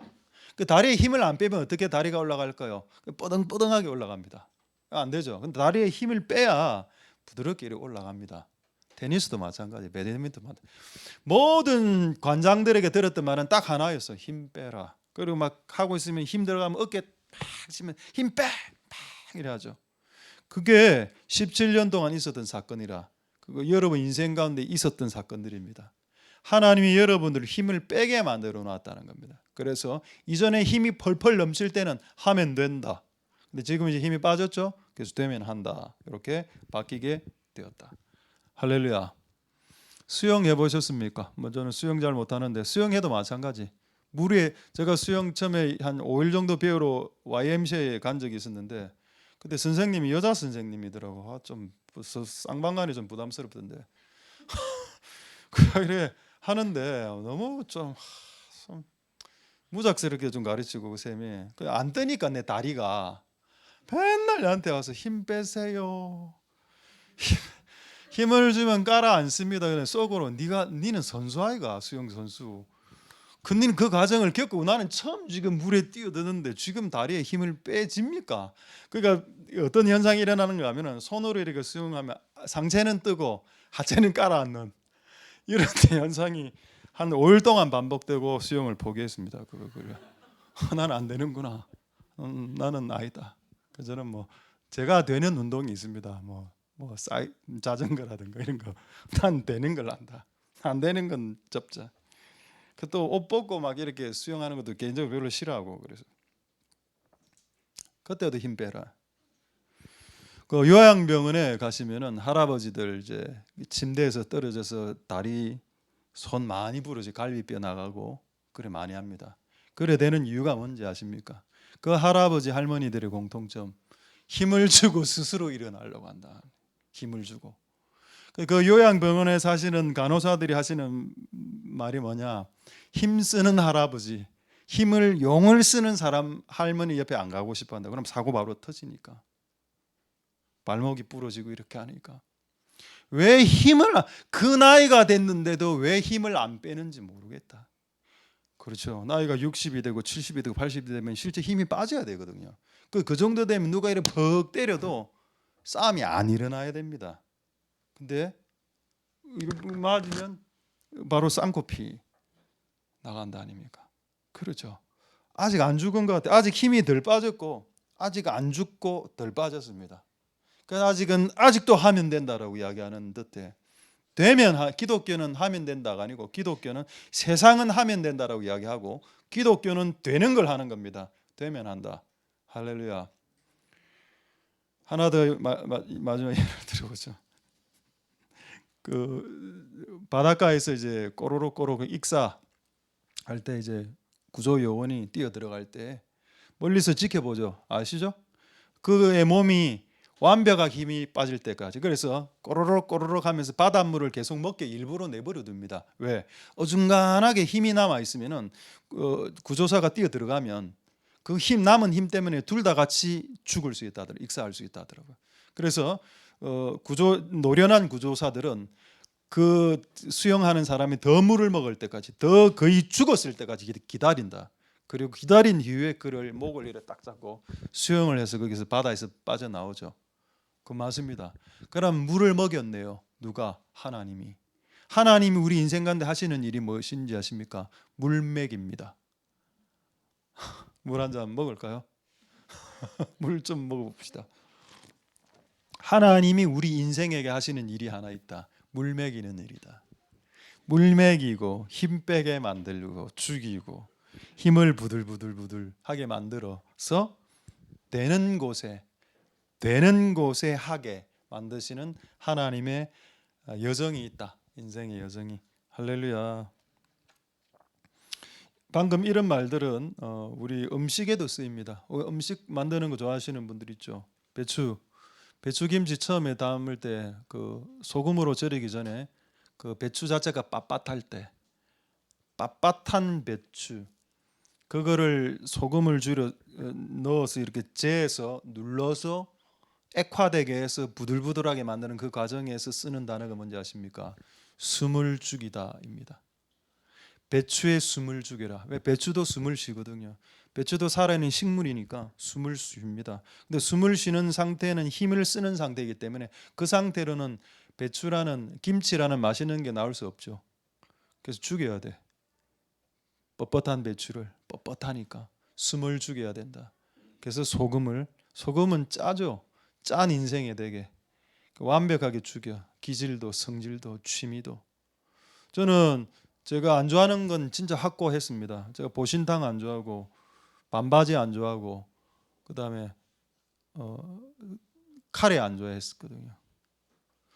그 다리에 힘을 안 빼면 어떻게 다리가 올라갈까요? 뻐덩뻐덩하게 올라갑니다. 안 되죠. 근데 다리에 힘을 빼야 부드럽게 이렇게 올라갑니다. 테니스도 마찬가지, 배드민턴도 마찬가지. 모든 관장들에게 들었던 말은 딱 하나였어. 힘 빼라. 그리고 막 하고 있으면 힘 들어가면 어깨 팍 치면 힘 빼! 팍 이래 하죠. 그게 17년 동안 있었던 사건이라 그거 여러분 인생 가운데 있었던 사건들입니다. 하나님이 여러분들을 힘을 빼게 만들어 놨다는 겁니다. 그래서 이전에 힘이 펄펄 넘칠 때는 하면 된다. 근데 지금 이제 힘이 빠졌죠? 그래서 되면 한다. 이렇게 바뀌게 되었다. 할렐루야. 수영 해보셨습니까? 저는 수영 잘 못하는데 수영해도 마찬가지. 물에 제가 수영 처음에 한 5일 정도 배우러 YMCA에 간 적이 있었는데 그때 선생님이 여자 선생님이더라고. 좀 쌍방간이 좀 부담스럽던데. 그래 하는데 너무 좀 무작스럽게 좀 가르치고 그 쌤이 안 뜨니까 내 다리가 맨날 나한테 와서 힘 빼세요. 힘을 주면 깔아앉습니다. 그냥 속으로 니는 선수 아이가 수영 선수. 근데 그 과정을 겪고 나는 처음 지금 물에 뛰어드는데 지금 다리에 힘을 빼집니까? 그러니까 어떤 현상이 일어나는가 하면은 손으로 이렇게 수영하면 상체는 뜨고 하체는 깔아앉는 이런 현상이 한 5일 동안 반복되고 수영을 포기했습니다. 그래. 나는 안 되는구나. 나는 아니다. 저는 제가 되는 운동이 있습니다. 자전거라든가 이런 거. 난 되는 걸 안다. 안 되는 건 접자. 또 옷 벗고 막 이렇게 수영하는 것도 개인적으로 별로 싫어하고 그래서 그때도 힘 빼라. 그 요양병원에 가시면은 할아버지들 이제 침대에서 떨어져서 다리 손 많이 부러지 갈비뼈 나가고 그래 많이 합니다. 그래 되는 이유가 뭔지 아십니까? 그 할아버지 할머니들의 공통점 힘을 주고 스스로 일어나려고 한다. 힘을 주고 그 요양병원에 사시는 간호사들이 하시는 말이 뭐냐? 힘쓰는 할아버지, 용을 쓰는 사람 할머니 옆에 안 가고 싶어한다. 그럼 사고 바로 터지니까 발목이 부러지고 이렇게 하니까 왜 그 나이가 됐는데도 왜 힘을 안 빼는지 모르겠다. 그렇죠. 나이가 60이 되고 70이 되고 80이 되면 실제 힘이 빠져야 되거든요. 그 정도 되면 누가 이렇게 퍽 때려도 싸움이 안 일어나야 됩니다. 근데 맞으면 바로 쌍코피 나간다 아닙니까? 그렇죠. 아직 안 죽은 것 같아요. 아직 힘이 덜 빠졌고 아직 안 죽고 덜 빠졌습니다. 그러니까 아직도 하면 된다라고 이야기하는 듯해. 기독교는 하면 된다가 아니고 기독교는 세상은 하면 된다라고 이야기하고 기독교는 되는 걸 하는 겁니다. 되면 한다. 할렐루야. 하나 더 마지막 예를 들어보죠. 그 바닷가에서 이제 꼬로록 익사 할 때 이제 구조 요원이 뛰어 들어갈 때 멀리서 지켜보죠. 아시죠? 그의 몸이 완벽하게 힘이 빠질 때까지. 그래서 꼬르륵 하면서 바닷물을 계속 먹게 일부러 내버려 둡니다. 왜? 어중간하게 힘이 남아 있으면은 구조사가 뛰어 들어가면 그 남은 힘 때문에 둘 다 같이 죽을 수 있다더라고요. 익사할 수 있다더라고요. 그래서 노련한 구조사들은 그 수영하는 사람이 더 물을 먹을 때까지, 더 거의 죽었을 때까지 기다린다. 그리고 기다린 이후에 그를 목을 이렇게 딱 잡고 수영을 해서 거기서 바다에서 빠져나오죠. 그 맞습니다. 그럼 물을 먹였네요. 누가? 하나님이. 하나님이 우리 인생 가운데 하시는 일이 무엇인지 아십니까? 물맥입니다. 물 한 잔 먹을까요? 물 좀 먹어봅시다. 하나님이 우리 인생에게 하시는 일이 하나 있다. 물 먹이는 일이다. 물먹이고 힘 빼게 만들고 죽이고 힘을 부들부들부들하게 만들어서 되는 곳에 하게 만드시는 하나님의 여정이 있다. 인생의 여정이. 할렐루야. 방금 이런 말들은 우리 음식에도 쓰입니다. 음식 만드는 거 좋아하시는 분들 있죠. 배추김치 처음에 담을 때 그 소금으로 절이기 전에 그 배추 자체가 빳빳할 때 빳빳한 배추 그거를 소금을 넣어서 이렇게 재서 눌러서 액화되게 해서 부들부들하게 만드는 그 과정에서 쓰는 단어가 뭔지 아십니까? 숨을 죽이다입니다. 배추에 숨을 죽여라. 왜? 배추도 숨을 쉬거든요. 배추도 살아있는 식물이니까 숨을 쉽니다. 근데 숨을 쉬는 상태는 힘을 쓰는 상태이기 때문에 그 상태로는 배추라는 김치라는 맛있는 게 나올 수 없죠. 그래서 죽여야 돼. 뻣뻣한 배추를 뻣뻣하니까 숨을 죽여야 된다. 그래서 소금은 짜죠. 짠 인생에 되게 완벽하게 죽여. 기질도 성질도 취미도. 저는 제가 안 좋아하는 건 진짜 확고했습니다. 제가 보신탕 안 좋아하고 반바지 안 좋아하고 그다음에 카레 안 좋아했었거든요.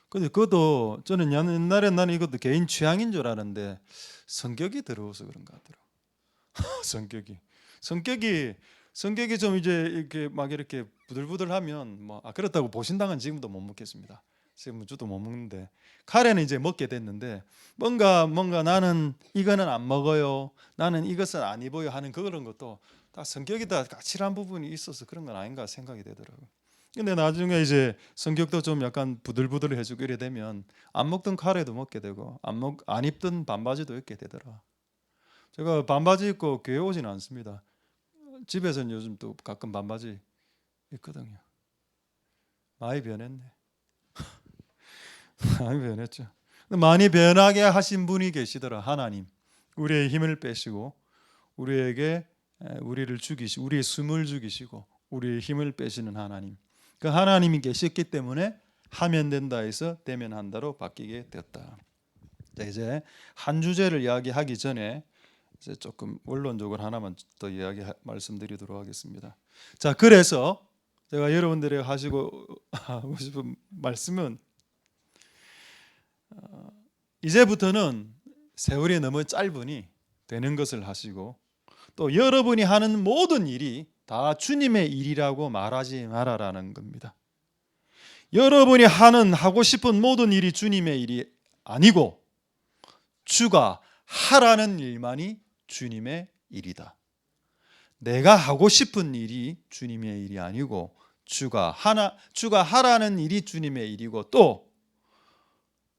근데 그것도 저는 옛날에 나는 이것도 개인 취향인 줄 알았는데 성격이 들어와서 그런 것 같더라고요. 성격이 좀 이제 이렇게 막 이렇게 부들부들하면 뭐 그렇다고 보신탕은 지금도 못 먹겠습니다. 지금 저도 못 먹는데 카레는 이제 먹게 됐는데 뭔가 나는 이거는 안 먹어요. 나는 이것은 안 입어요 하는 그런 것도 다 성격이 다 까칠한 부분이 있어서 그런 건 아닌가 생각이 되더라고요. 근데 나중에 이제 성격도 좀 약간 부들부들해지고 이래 되면 안 먹던 카레도 먹게 되고 안 입던 반바지도 입게 되더라. 제가 반바지 입고 교회 오지는 않습니다. 집에서는 요즘 또 가끔 반바지 입거든요. 많이 변했네. 많이 변했죠. 많이 변하게 하신 분이 계시더라. 하나님. 우리의 힘을 빼시고 우리에게 우리를 죽이시고 우리의 숨을 죽이시고 우리의 힘을 빼시는 하나님. 그 하나님이 계셨기 때문에 하면 된다 해서 되면 한다로 바뀌게 되었다. 자, 이제 한 주제를 이야기하기 전에 이제 조금 원론적으로 하나만 더 말씀드리도록 하겠습니다. 자, 그래서 제가 여러분들에게 하고 싶은 말씀은 이제부터는 세월이 너무 짧으니 되는 것을 하시고 또 여러분이 하는 모든 일이 다 주님의 일이라고 말하지 말아라는 겁니다. 여러분이 하고 싶은 모든 일이 주님의 일이 아니고 주가 하라는 일만이 주님의 일이다. 내가 하고 싶은 일이 주님의 일이 아니고 주가 하라는 일이 주님의 일이고 또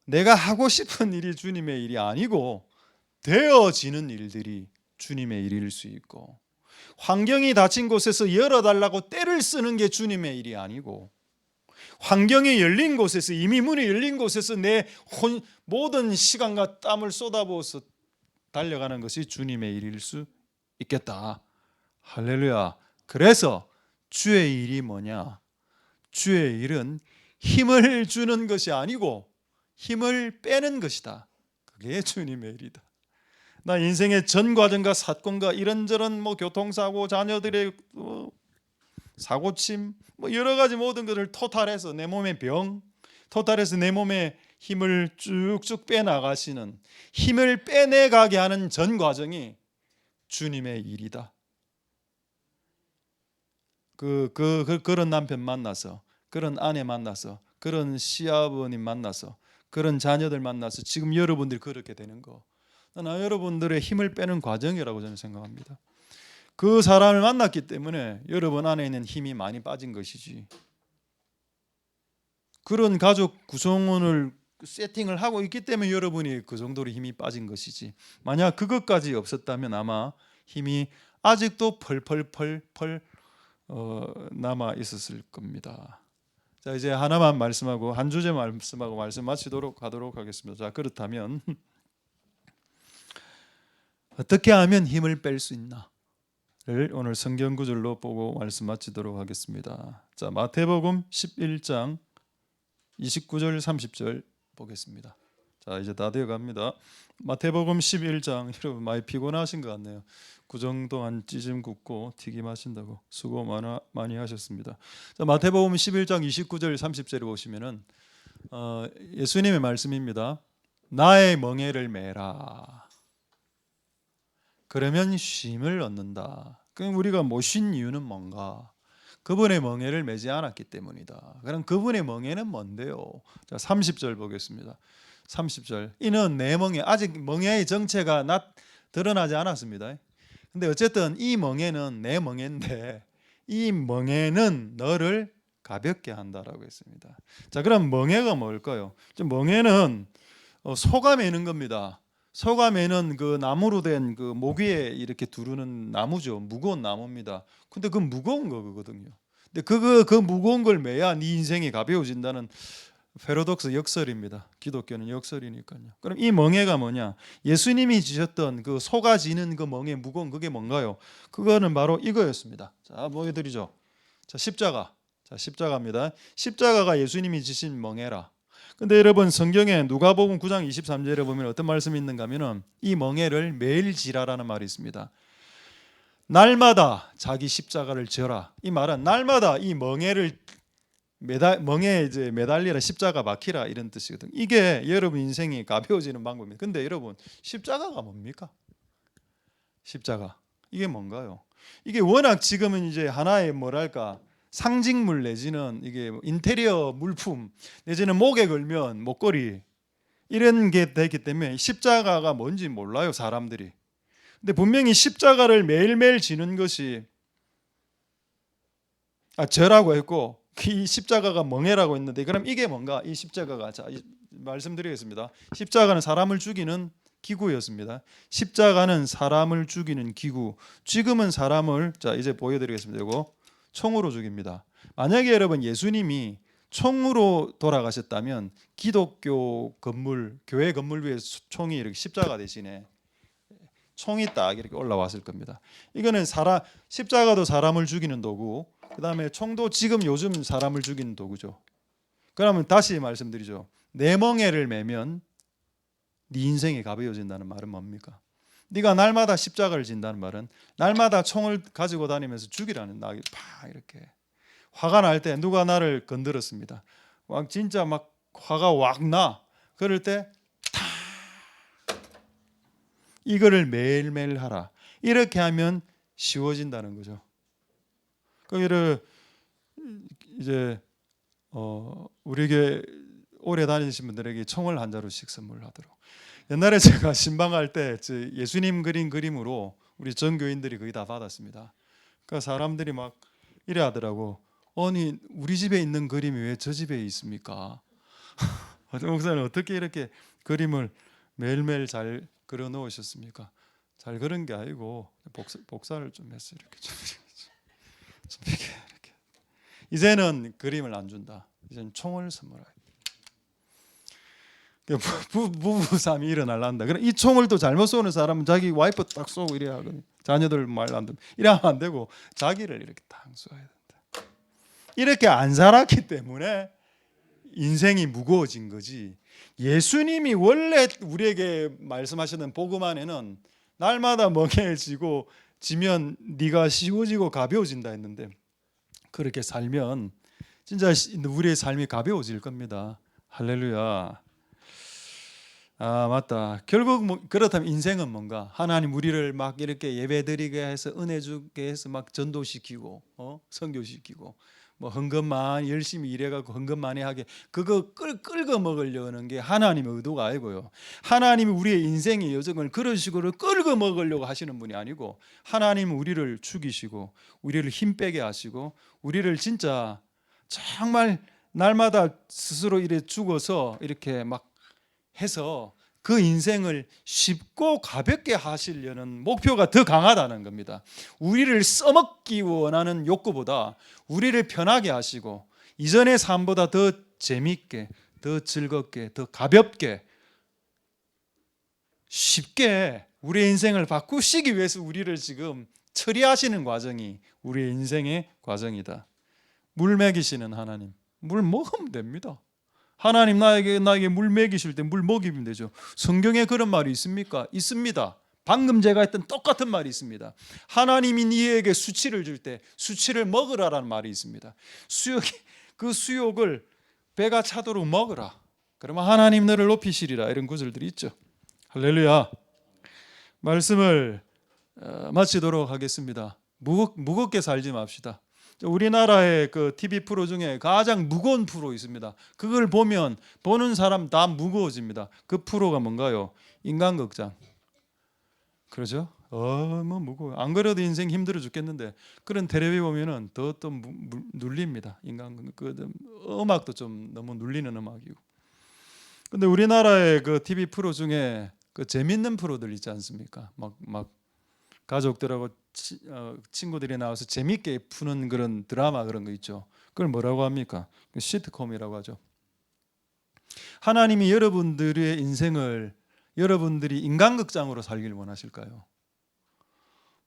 내가 하고 싶은 일이 주님의 일이 아니고 되어지는 일들이 주님의 일일 수 있고 환경이 닫힌 곳에서 열어달라고 때를 쓰는 게 주님의 일이 아니고 환경이 열린 곳에서 이미 문이 열린 곳에서 내 모든 시간과 땀을 쏟아부어서 달려가는 것이 주님의 일일 수 있겠다. 할렐루야. 그래서 주의 일이 뭐냐? 주의 일은 힘을 주는 것이 아니고 힘을 빼는 것이다. 그게 주님의 일이다. 나 인생의 전 과정과 사건과 이런저런 교통사고, 자녀들의 사고침, 여러 가지 모든 것을 토탈해서 내 몸의 병, 토탈해서 내 몸의 힘을 쭉쭉 빼나가시는 힘을 빼내가게 하는 전 과정이 주님의 일이다. 그런 남편 만나서, 그런 아내 만나서, 그런 시아버님 만나서, 그런 자녀들 만나서 지금 여러분들이 그렇게 되는 거, 나 여러분들의 힘을 빼는 과정이라고 저는 생각합니다. 그 사람을 만났기 때문에 여러분 안에 있는 힘이 많이 빠진 것이지. 그런 가족 구성원을 세팅을 하고 있기 때문에 여러분이 그 정도로 힘이 빠진 것이지. 만약 그것까지 없었다면 아마 힘이 아직도 펄펄펄펄 남아 있었을 겁니다. 자, 이제 하나만 말씀하고 한 주제 말씀하고 말씀 마치도록 하도록 하겠습니다. 자, 그렇다면 어떻게 하면 힘을 뺄 수 있나? 를 오늘 성경 구절로 보고 말씀 마치도록 하겠습니다. 자, 마태복음 11장 29절 30절 보겠습니다. 자, 이제 다 되어 갑니다. 마태복음 11장. 여러분 많이 피곤하신 것 같네요. 구정 동안 찌짐 굽고 튀김 하신다고 수고 많이 하셨습니다. 자, 마태복음 11장 29절 30절에 보시면은 예수님의 말씀입니다. 나의 멍에를 매라. 그러면 쉼을 얻는다. 그럼 우리가 못 쉰 이유는 뭔가? 그분의 멍에를 매지 않았기 때문이다. 그럼 그분의 멍에는 뭔데요? 자, 30절 보겠습니다. 30절. 이는 내 멍에, 아직 멍에의 정체가 드러나지 않았습니다. 근데 어쨌든 이 멍에는 내 멍에인데 이 멍에는 너를 가볍게 한다라고 했습니다. 자, 그럼 멍에가 뭘까요? 멍에는 소가 매는 겁니다. 소가 매는 그 나무로 된 그 목 위에 이렇게 두르는 나무죠. 무거운 나무입니다. 근데 그 무거운 거거든요. 근데 그 무거운 걸 매야 네 인생이 가벼워진다는 패러독스 역설입니다. 기독교는 역설이니까요. 그럼 이 멍에가 뭐냐? 예수님이 지셨던 그 소가 지는 그 멍에 무거운 그게 뭔가요? 그거는 바로 이거였습니다. 자, 보여드리죠. 자, 십자가. 자, 십자가입니다. 십자가가 예수님이 지신 멍에라. 근데 여러분 성경에 누가복음 9장 23절에 보면 어떤 말씀이 있는가 하면은 이 멍에를 매일 지라라는 말이 있습니다. 날마다 자기 십자가를 져라. 이 말은 날마다 이 멍에를 멍에 이제 매달리라, 십자가 박히라 이런 뜻이거든. 이게 여러분 인생이 가벼워지는 방법입니다. 근데 여러분 십자가가 뭡니까? 십자가 이게 뭔가요? 이게 워낙 지금은 이제 하나의 뭐랄까 상징물 내지는 이게 인테리어 물품 내지는 목에 걸면 목걸이 이런 게 되기 때문에 십자가가 뭔지 몰라요 사람들이. 근데 분명히 십자가를 매일매일 지는 것이 저라고 했고 이 십자가가 멍에라고 했는데 그럼 이게 뭔가? 이 십자가가 자 말씀드리겠습니다. 십자가는 사람을 죽이는 기구였습니다. 십자가는 사람을 죽이는 기구. 지금은 사람을 자 이제 보여드리겠습니다. 이거 총으로 죽입니다. 만약에 여러분 예수님이 총으로 돌아가셨다면 기독교 건물, 교회 건물 위에 총이 이렇게 십자가 대신에 총이 딱 이렇게 올라왔을 겁니다. 이거는 십자가도 사람을 죽이는 도구. 그 다음에 총도 지금 요즘 사람을 죽이는 도구죠. 그러면 다시 말씀드리죠. 내 멍에를 매면 네 인생이 가벼워진다는 말은 뭡니까? 네가 날마다 십자가를 진다는 말은 날마다 총을 가지고 다니면서 죽이라는 나 이렇게 화가 날 때 누가 나를 건드렸습니다. 막 진짜 막 화가 확 나. 그럴 때 이거를 매일매일 하라. 이렇게 하면 쉬워진다는 거죠. 거기를 이제 우리에게 오래 다니신 분들에게 총을 한 자루씩 선물하도록. 옛날에 제가 신방할 때 예수님 그린 그림으로 우리 전교인들이 거의 다 받았습니다. 그러니까 사람들이 막 이래 하더라고. 아니 우리 집에 있는 그림이 왜 저 집에 있습니까? 목사님 어떻게 이렇게 그림을 매일매일 잘 그려 놓으셨습니까? 잘 그런 게 아니고 복사를 좀 했어요. 이렇게. 이제는 그림을 안 준다. 이제는 총을 선물해. 부부싸움이 일어날란다. 그럼 이 총을 또 잘못 쏘는 사람은 자기 와이프 딱 쏘고 이래야 하거든요. 자녀들 말 안 듣고 이러면 안 되고 자기를 이렇게 딱 쏘야 된다. 이렇게 안 살았기 때문에 인생이 무거워진 거지. 예수님이 원래 우리에게 말씀하시는 복음 안에는 날마다 멍해지고 지면 네가 쉬워지고 가벼워진다 했는데 그렇게 살면 진짜 우리의 삶이 가벼워질 겁니다. 할렐루야. 맞다. 결국 그렇다면 인생은 뭔가? 하나님 우리를 막 이렇게 예배드리게 해서 은혜 주게 해서 막 전도시키고 선교시키고 뭐 헌금 많이 열심히 일해갖고 헌금 많이 하게 그거 끌고 먹으려는 게 하나님의 의도가 아니고요. 하나님이 우리의 인생의 여정을 그런 식으로 끌고 먹으려고 하시는 분이 아니고 하나님은 우리를 죽이시고 우리를 힘 빼게 하시고 우리를 진짜 정말 날마다 스스로 이렇게 죽어서 이렇게 막 해서 그 인생을 쉽고 가볍게 하시려는 목표가 더 강하다는 겁니다. 우리를 써먹기 원하는 욕구보다 우리를 편하게 하시고 이전의 삶보다 더 재밌게, 더 즐겁게, 더 가볍게 쉽게 우리의 인생을 바꾸시기 위해서 우리를 지금 처리하시는 과정이 우리의 인생의 과정이다. 물 먹이시는 하나님, 물 먹으면 됩니다. 하나님 나에게 물 먹이실 때 물 먹이면 되죠. 성경에 그런 말이 있습니까? 있습니다. 방금 제가 했던 똑같은 말이 있습니다. 하나님이 네에게 수치를 줄 때 수치를 먹으라라는 말이 있습니다. 그 수욕을 배가 차도록 먹으라. 그러면 하나님 너를 높이시리라. 이런 구절들이 있죠. 할렐루야. 말씀을 마치도록 하겠습니다. 무겁게 살지 맙시다. 우리나라의 그 TV 프로 중에 가장 무거운 프로 있습니다. 그걸 보면 보는 사람 다 무거워집니다. 그 프로가 뭔가요? 인간극장. 그러죠? 뭐 무거워. 안 그래도 인생 힘들어 죽겠는데 그런 텔레비 보면은 더 또 눌립니다. 그 음악도 좀 너무 눌리는 음악이고. 근데 우리나라의 그 TV 프로 중에 그 재밌는 프로들 있지 않습니까? 막 가족들하고 친구들이 나와서 재밌게 푸는 그런 드라마 그런 거 있죠. 그걸 뭐라고 합니까? 시트콤이라고 하죠. 하나님이 여러분들의 인생을 여러분들이 인간극장으로 살길 원하실까요?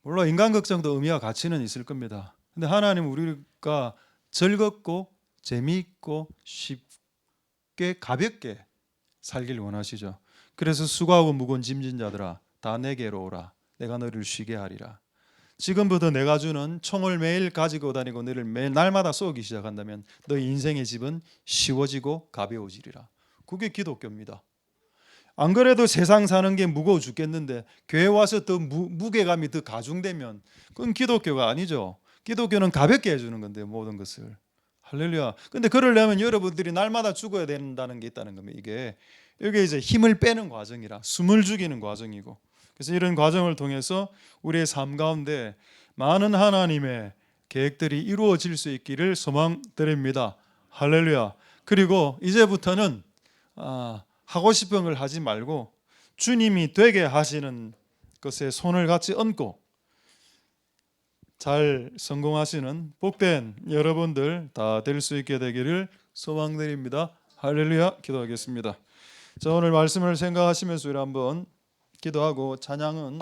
물론 인간극장도 의미와 가치는 있을 겁니다. 근데 하나님은 우리가 즐겁고 재미있고 쉽게 가볍게 살길 원하시죠. 그래서 수고하고 무거운 짐진 자들아 다 내게로 오라. 내가 너를 쉬게 하리라. 지금부터 내가 주는 총을 매일 가지고 다니고 너를 매일 날마다 쏘기 시작한다면 너의 인생의 집은 쉬워지고 가벼워지리라. 그게 기독교입니다. 안 그래도 세상 사는 게 무거워 죽겠는데 교회 와서 더 무게감이 더 가중되면 그건 기독교가 아니죠. 기독교는 가볍게 해주는 건데 모든 것을. 할렐루야. 근데 그러려면 여러분들이 날마다 죽어야 된다는 게 있다는 겁니다. 이게 이제 힘을 빼는 과정이라 숨을 죽이는 과정이고, 그래서 이런 과정을 통해서 우리의 삶 가운데 많은 하나님의 계획들이 이루어질 수 있기를 소망드립니다. 할렐루야. 그리고 이제부터는 하고 싶은 걸 하지 말고 주님이 되게 하시는 것에 손을 같이 얹고 잘 성공하시는 복된 여러분들 다 될 수 있게 되기를 소망드립니다. 할렐루야. 기도하겠습니다. 자, 오늘 말씀을 생각하시면서 우리 한번 기도하고 찬양은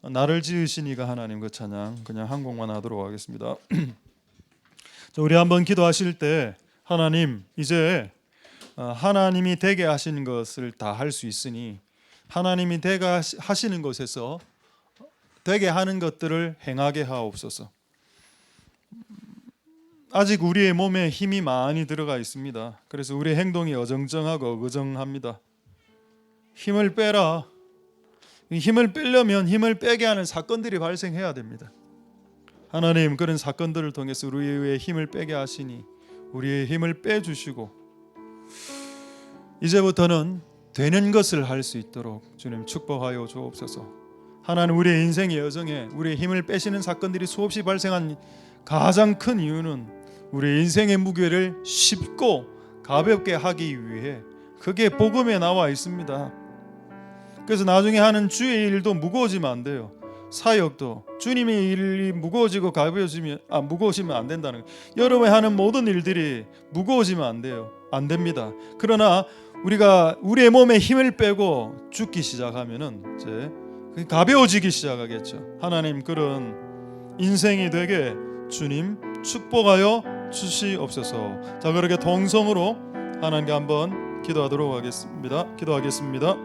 나를 지으신 이가 하나님 그 찬양 그냥 한 곡만 하도록 하겠습니다. 자, 우리 한번 기도하실 때 하나님 이제 하나님이 되게 하시는 것을 다 할 수 있으니 하나님이 되게 하시는 것에서 되게 하는 것들을 행하게 하옵소서. 아직 우리의 몸에 힘이 많이 들어가 있습니다. 그래서 우리의 행동이 어정쩡하고 어정합니다. 힘을 빼라. 힘을 빼려면 힘을 빼게 하는 사건들이 발생해야 됩니다. 하나님 그런 사건들을 통해서 우리의 힘을 빼게 하시니 우리의 힘을 빼주시고 이제부터는 되는 것을 할 수 있도록 주님 축복하여 주옵소서. 하나님 우리의 인생의 여정에 우리의 힘을 빼시는 사건들이 수없이 발생한 가장 큰 이유는 우리의 인생의 무게를 쉽고 가볍게 하기 위해 그게 복음에 나와 있습니다. 그래서 나중에 하는 주의 일도 무거워지면 안 돼요. 사역도 주님의 일이 무거워지고 가벼워지면 무거워지면 안 된다는 거예요. 여러분이 하는 모든 일들이 무거워지면 안 돼요. 안 됩니다. 그러나 우리가 우리의 몸에 힘을 빼고 죽기 시작하면은 이제 가벼워지기 시작하겠죠. 하나님 그런 인생이 되게 주님 축복하여 주시옵소서. 자, 그렇게 동성으로 하나님께 한번 기도하도록 하겠습니다. 기도하겠습니다.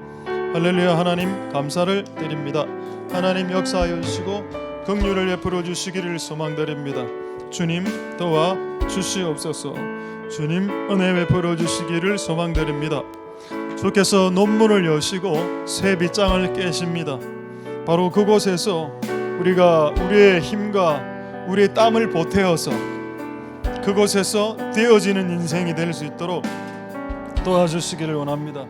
할렐루야. 하나님 감사를 드립니다. 하나님 역사하여 주시고 긍휼을 베풀어 주시기를 소망드립니다. 주님 도와 주시옵소서. 주님 은혜 베풀어 주시기를 소망드립니다. 주께서 논문을 여시고 새 빗장을 깨십니다. 바로 그곳에서 우리가 우리의 힘과 우리의 땀을 보태어서 그곳에서 되어지는 인생이 될 수 있도록 도와주시기를 원합니다.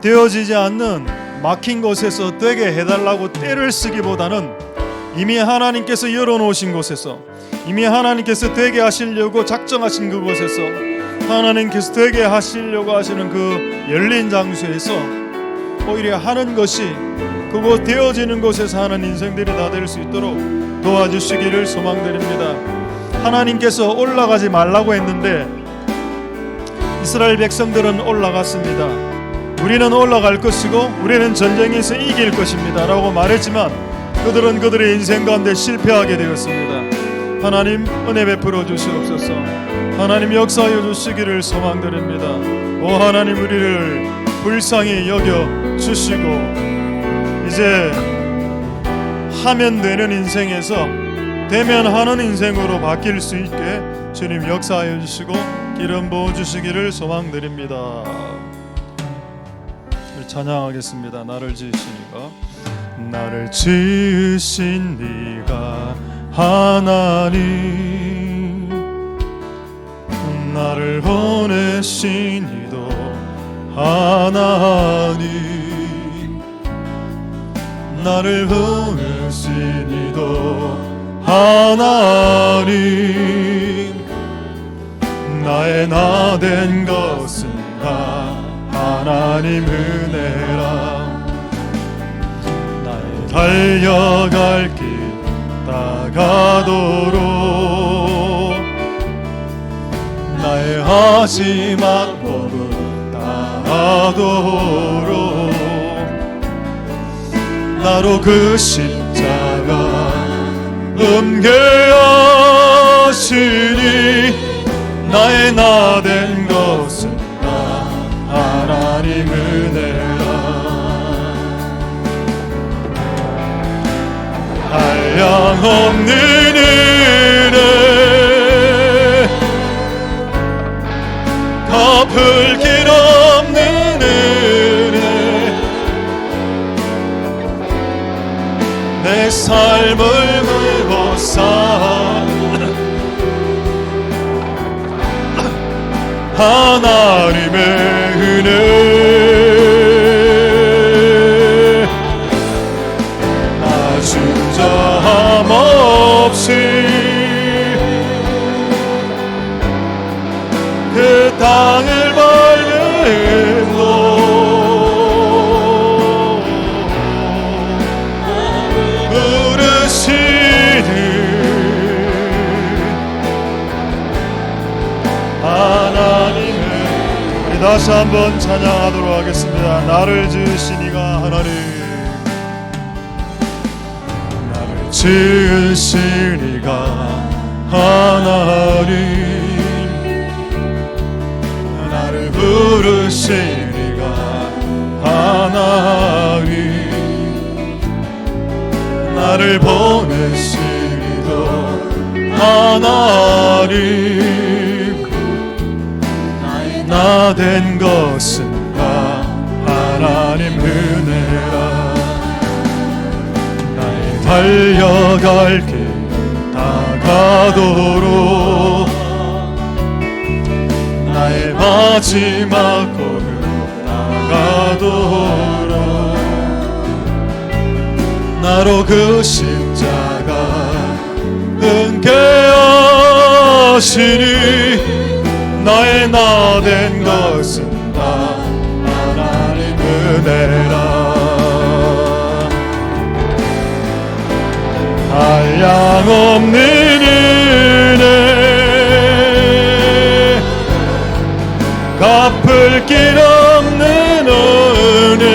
되어지지 않는 막힌 곳에서 되게 해달라고 떼를 쓰기보다는 이미 하나님께서 열어놓으신 곳에서 이미 하나님께서 되게 하시려고 작정하신 그곳에서 하나님께서 되게 하시려고 하시는 그 열린 장소에서 오히려 하는 것이 그곳 되어지는 곳에서 하는 인생들이 다 될 수 있도록 도와주시기를 소망드립니다. 하나님께서 올라가지 말라고 했는데 이스라엘 백성들은 올라갔습니다. 우리는 올라갈 것이고 우리는 전쟁에서 이길 것입니다 라고 말했지만 그들은 그들의 인생 가운데 실패하게 되었습니다. 하나님 은혜 베풀어 주시옵소서. 하나님 역사하여 주시기를 소망드립니다. 오 하나님, 우리를 불쌍히 여겨 주시고 이제 하면 되는 인생에서 대면하는 인생으로 바뀔 수 있게 주님 역사하여 주시고 기름 부어 주시기를 소망드립니다. 찬양하겠습니다. 나를 지으시니가. 나를 지으신 네가 하나님, 나를 보내신 이도 하나님, 나를 보내신 이도 하나님, 나의 나 된 것은 다 하나님 은혜라. 나의 달려갈 길 다가도록, 나의 마지막 걸음 다하도록, 나로 그 십자가 음게 하시니 나의 나 된 것은 다 하나님 은혜라. 한량없는 은혜, 갚을 길 없는 은혜, 내 삶을 불러사 하나님의 은혜. 나 주저함 없이 그 땅을 밟음도 부르시는 하나님의, 우리 다시 한번 찬양하도록 하겠습니다. 나를 지으신 이가 하나님, 나를 지으신 이가 하나님, 나를 부르신 이가 하나님, 나를 보내신 이도 하나님, 나 된 것은 다 하나님 은혜라. 나의 달려갈 길 다가도록, 나의 마지막 걸음 다가도록, 나로 그 십자가 은게 하시니 나의 나 된 것은 다 하나님 은혜라. 한량없는 은혜, 갚을 길 없는 은혜,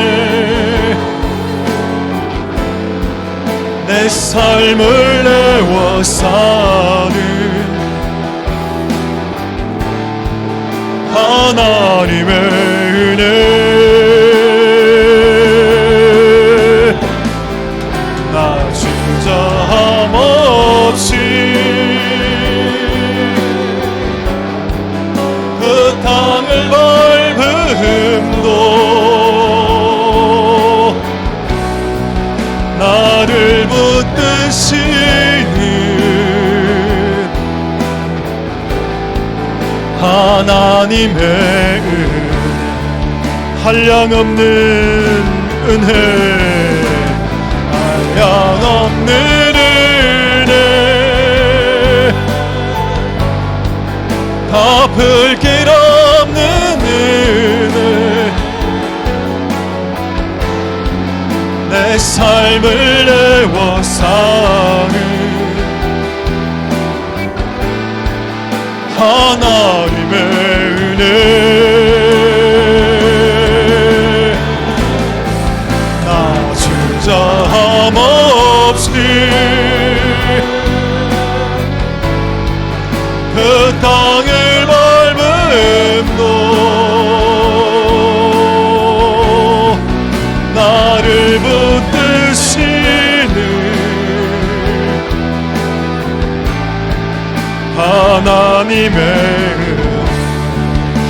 내 삶을 내워 사는 하나님의 은혜. 나 주저함 없이 그 땅을 밟음도 나를 붙드시는 하나님의 은혜, 한량없는 은혜, 한량없는 은혜, 갚을 길 없는 은혜, 내 삶을 내워 사는 하나님의 은혜. 나 주저함 없이 하나님의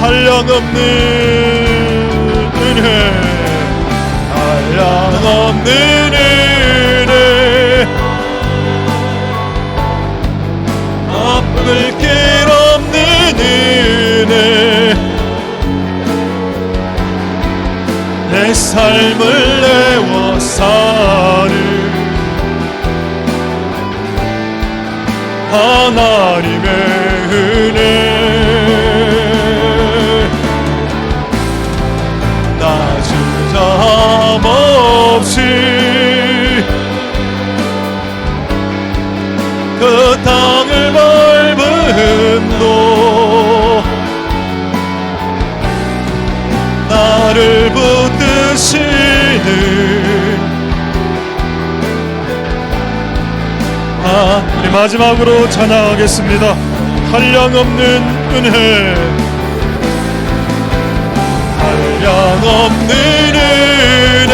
한량없는 은혜, 한량없는 은혜, 아플 길 없는 은혜, 내 삶을 내워 사는 하나님의 은혜, 낮은 잠 없이 그 땅을 밟음도 나를 붙드시는 우리 마지막으로 찬양하겠습니다. 한량없는 은혜, 한량없는 은혜,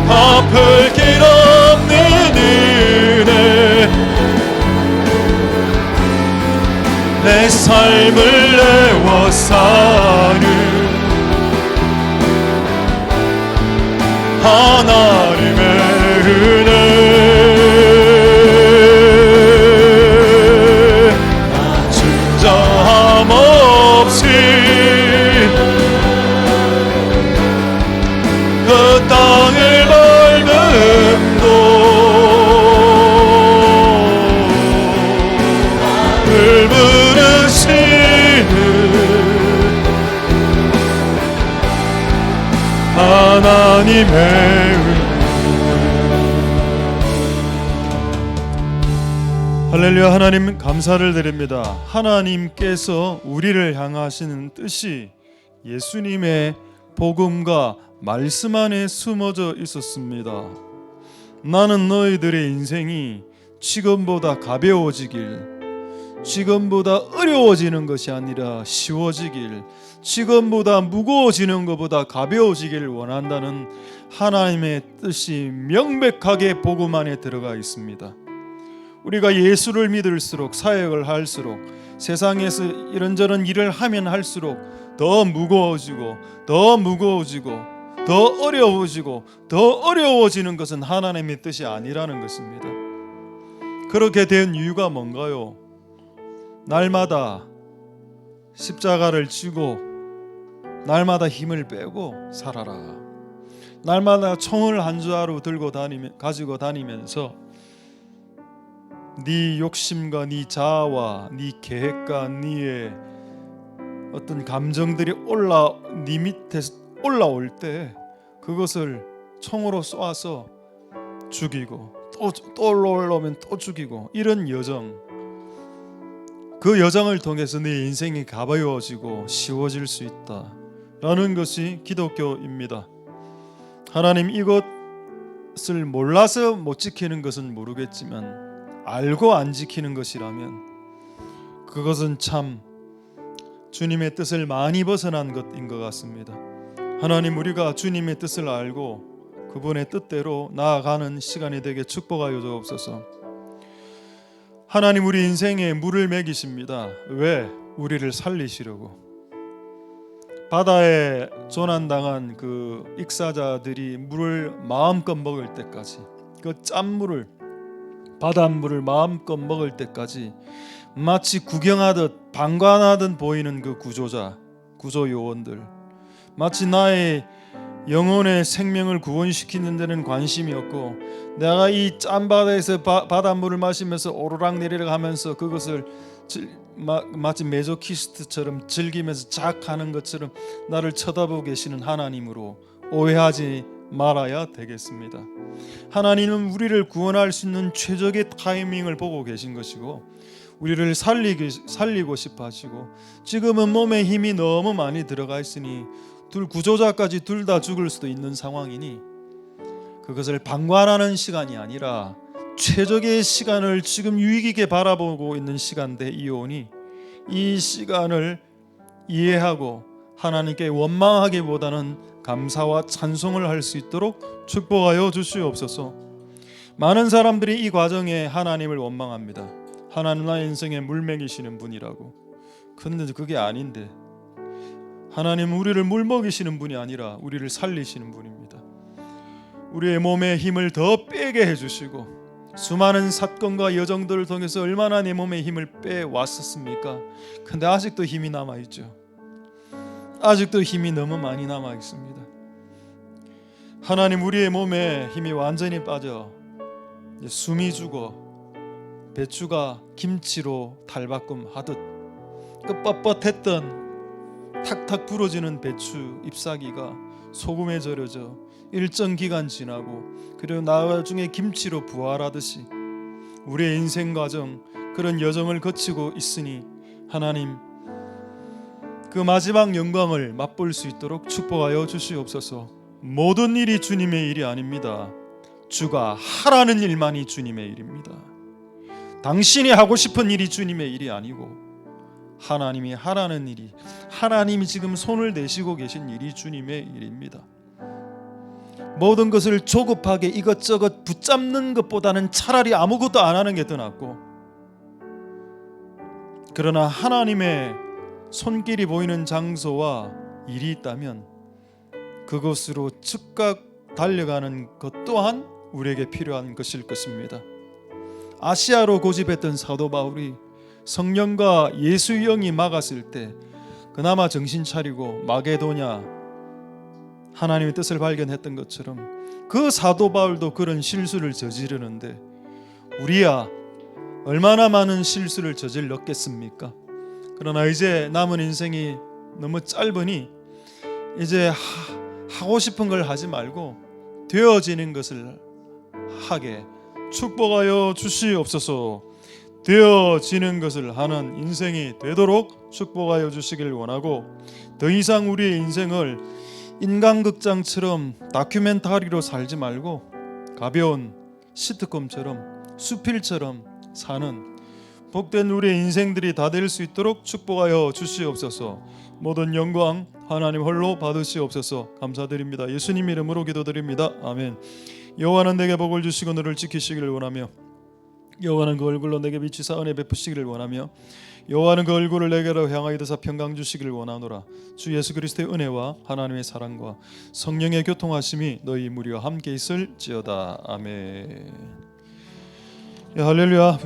아플 길 없는 은혜, 내 삶을 내워 사는 하나님의 은혜, 낮은 잠 없이 그 땅을 밟음도 나를 부르시는 하나님의 할렐루야. 하나님 감사를 드립니다. 하나님께서 우리를 향하시는 뜻이 예수님의 복음과 말씀 안에 숨어져 있었습니다. 나는 너희들의 인생이 지금보다 가벼워지길, 지금보다 어려워지는 것이 아니라 쉬워지길, 지금보다 무거워지는 것보다 가벼워지길 원한다는 하나님의 뜻이 명백하게 복음 안에 들어가 있습니다. 우리가 예수를 믿을수록, 사역을 할수록, 세상에서 이런저런 일을 하면 할수록 더 무거워지고 더 무거워지고 더 어려워지고 더 어려워지는 것은 하나님의 뜻이 아니라는 것입니다. 그렇게 된 이유가 뭔가요? 날마다 십자가를 지고 날마다 힘을 빼고 살아라. 날마다 총을 한 자루 가지고 다니면서 네 욕심과 네 자아와 네 계획과 네의 어떤 감정들이 네 밑에 올라올 때 그것을 총으로 쏘아서 죽이고 또 올라오면 또 죽이고, 이런 여정, 그 여정을 통해서 네 인생이 가벼워지고 쉬워질 수 있다라는 것이 기독교입니다. 하나님, 이것을 몰라서 못 지키는 것은 모르겠지만 알고 안 지키는 것이라면 그것은 참 주님의 뜻을 많이 벗어난 것인 것 같습니다. 하나님, 우리가 주님의 뜻을 알고 그분의 뜻대로 나아가는 시간이 되게 축복하여 주옵소서. 하나님, 우리 인생에 물을 먹이십니다. 왜? 우리를 살리시려고. 바다에 조난당한 그 익사자들이 물을 마음껏 먹을 때까지, 그 짠물을, 바닷물을 마음껏 먹을 때까지 마치 구경하듯 방관하듯 보이는 그 구조 요원들, 마치 나의 영혼의 생명을 구원시키는 데는 관심이 없고 내가 이 짠 바다에서 바닷물을 마시면서 오르락 내리락 하면서 그것을 마치 메조키스트처럼 즐기면서 자학하는 것처럼 나를 쳐다보고 계시는 하나님으로 오해하지 말아야 되겠습니다. 하나님은 우리를 구원할 수 있는 최적의 타이밍을 보고 계신 것이고 우리를 살리고 싶어 하시고, 지금은 몸에 힘이 너무 많이 들어가 있으니 구조자까지 둘 다 죽을 수도 있는 상황이니 그것을 방관하는 시간이 아니라 최적의 시간을 지금 유익 있게 바라보고 있는 시간대이오니 이 시간을 이해하고 하나님께 원망하기보다는 감사와 찬송을 할 수 있도록 축복하여 주시옵소서. 많은 사람들이 이 과정에 하나님을 원망합니다. 하나님 나의 인생에 물먹이시는 분이라고. 근데 그게 아닌데, 하나님은 우리를 물먹이시는 분이 아니라 우리를 살리시는 분입니다. 우리의 몸에 힘을 더 빼게 해주시고, 수많은 사건과 여정들을 통해서 얼마나 내 몸에 힘을 빼왔었습니까? 근데 아직도 힘이 남아있죠. 아직도 힘이 너무 많이 남아있습니다. 하나님 우리의 몸에 힘이 완전히 빠져 숨이 죽어 배추가 김치로 탈바꿈 하듯 그 뻣뻣했던 탁탁 부러지는 배추 잎사귀가 소금에 절여져 일정 기간 지나고 그리고 나중에 김치로 부활하듯이 우리의 인생 과정, 그런 여정을 거치고 있으니 하나님 그 마지막 영광을 맛볼 수 있도록 축복하여 주시옵소서. 모든 일이 주님의 일이 아닙니다. 주가 하라는 일만이 주님의 일입니다. 당신이 하고 싶은 일이 주님의 일이 아니고 하나님이 하라는 일이, 하나님이 지금 손을 내시고 계신 일이 주님의 일입니다. 모든 것을 조급하게 이것저것 붙잡는 것보다는 차라리 아무것도 안 하는 게 더 낫고, 그러나 하나님의 손길이 보이는 장소와 일이 있다면 그것으로 즉각 달려가는 것 또한 우리에게 필요한 것일 것입니다. 아시아로 고집했던 사도 바울이 성령과 예수의 영이 막았을 때 그나마 정신 차리고 마게도냐 하나님의 뜻을 발견했던 것처럼 그 사도 바울도 그런 실수를 저지르는데 우리야 얼마나 많은 실수를 저질렀겠습니까? 그러나 이제 남은 인생이 너무 짧으니 이제 하고 싶은 걸 하지 말고 되어지는 것을 하게 축복하여 주시옵소서. 되어지는 것을 하는 인생이 되도록 축복하여 주시길 원하고, 더 이상 우리의 인생을 인간극장처럼 다큐멘터리로 살지 말고 가벼운 시트콤처럼 수필처럼 사는 복된 우리의 인생들이 다 될 수 있도록 축복하여 주시옵소서. 모든 영광 하나님 홀로 받으시옵소서. 감사드립니다. 예수님 이름으로 기도드립니다. 아멘. 여호와는 내게 복을 주시고 너를 지키시기를 원하며, 여호와는 그 얼굴로 내게 비치사 은혜 베푸시기를 원하며, 여호와는 그 얼굴을 내게로 향하여 드사 평강 주시기를 원하노라. 주 예수 그리스도의 은혜와 하나님의 사랑과 성령의 교통하심이 너희 무리와 함께 있을지어다. 아멘. 할렐루야.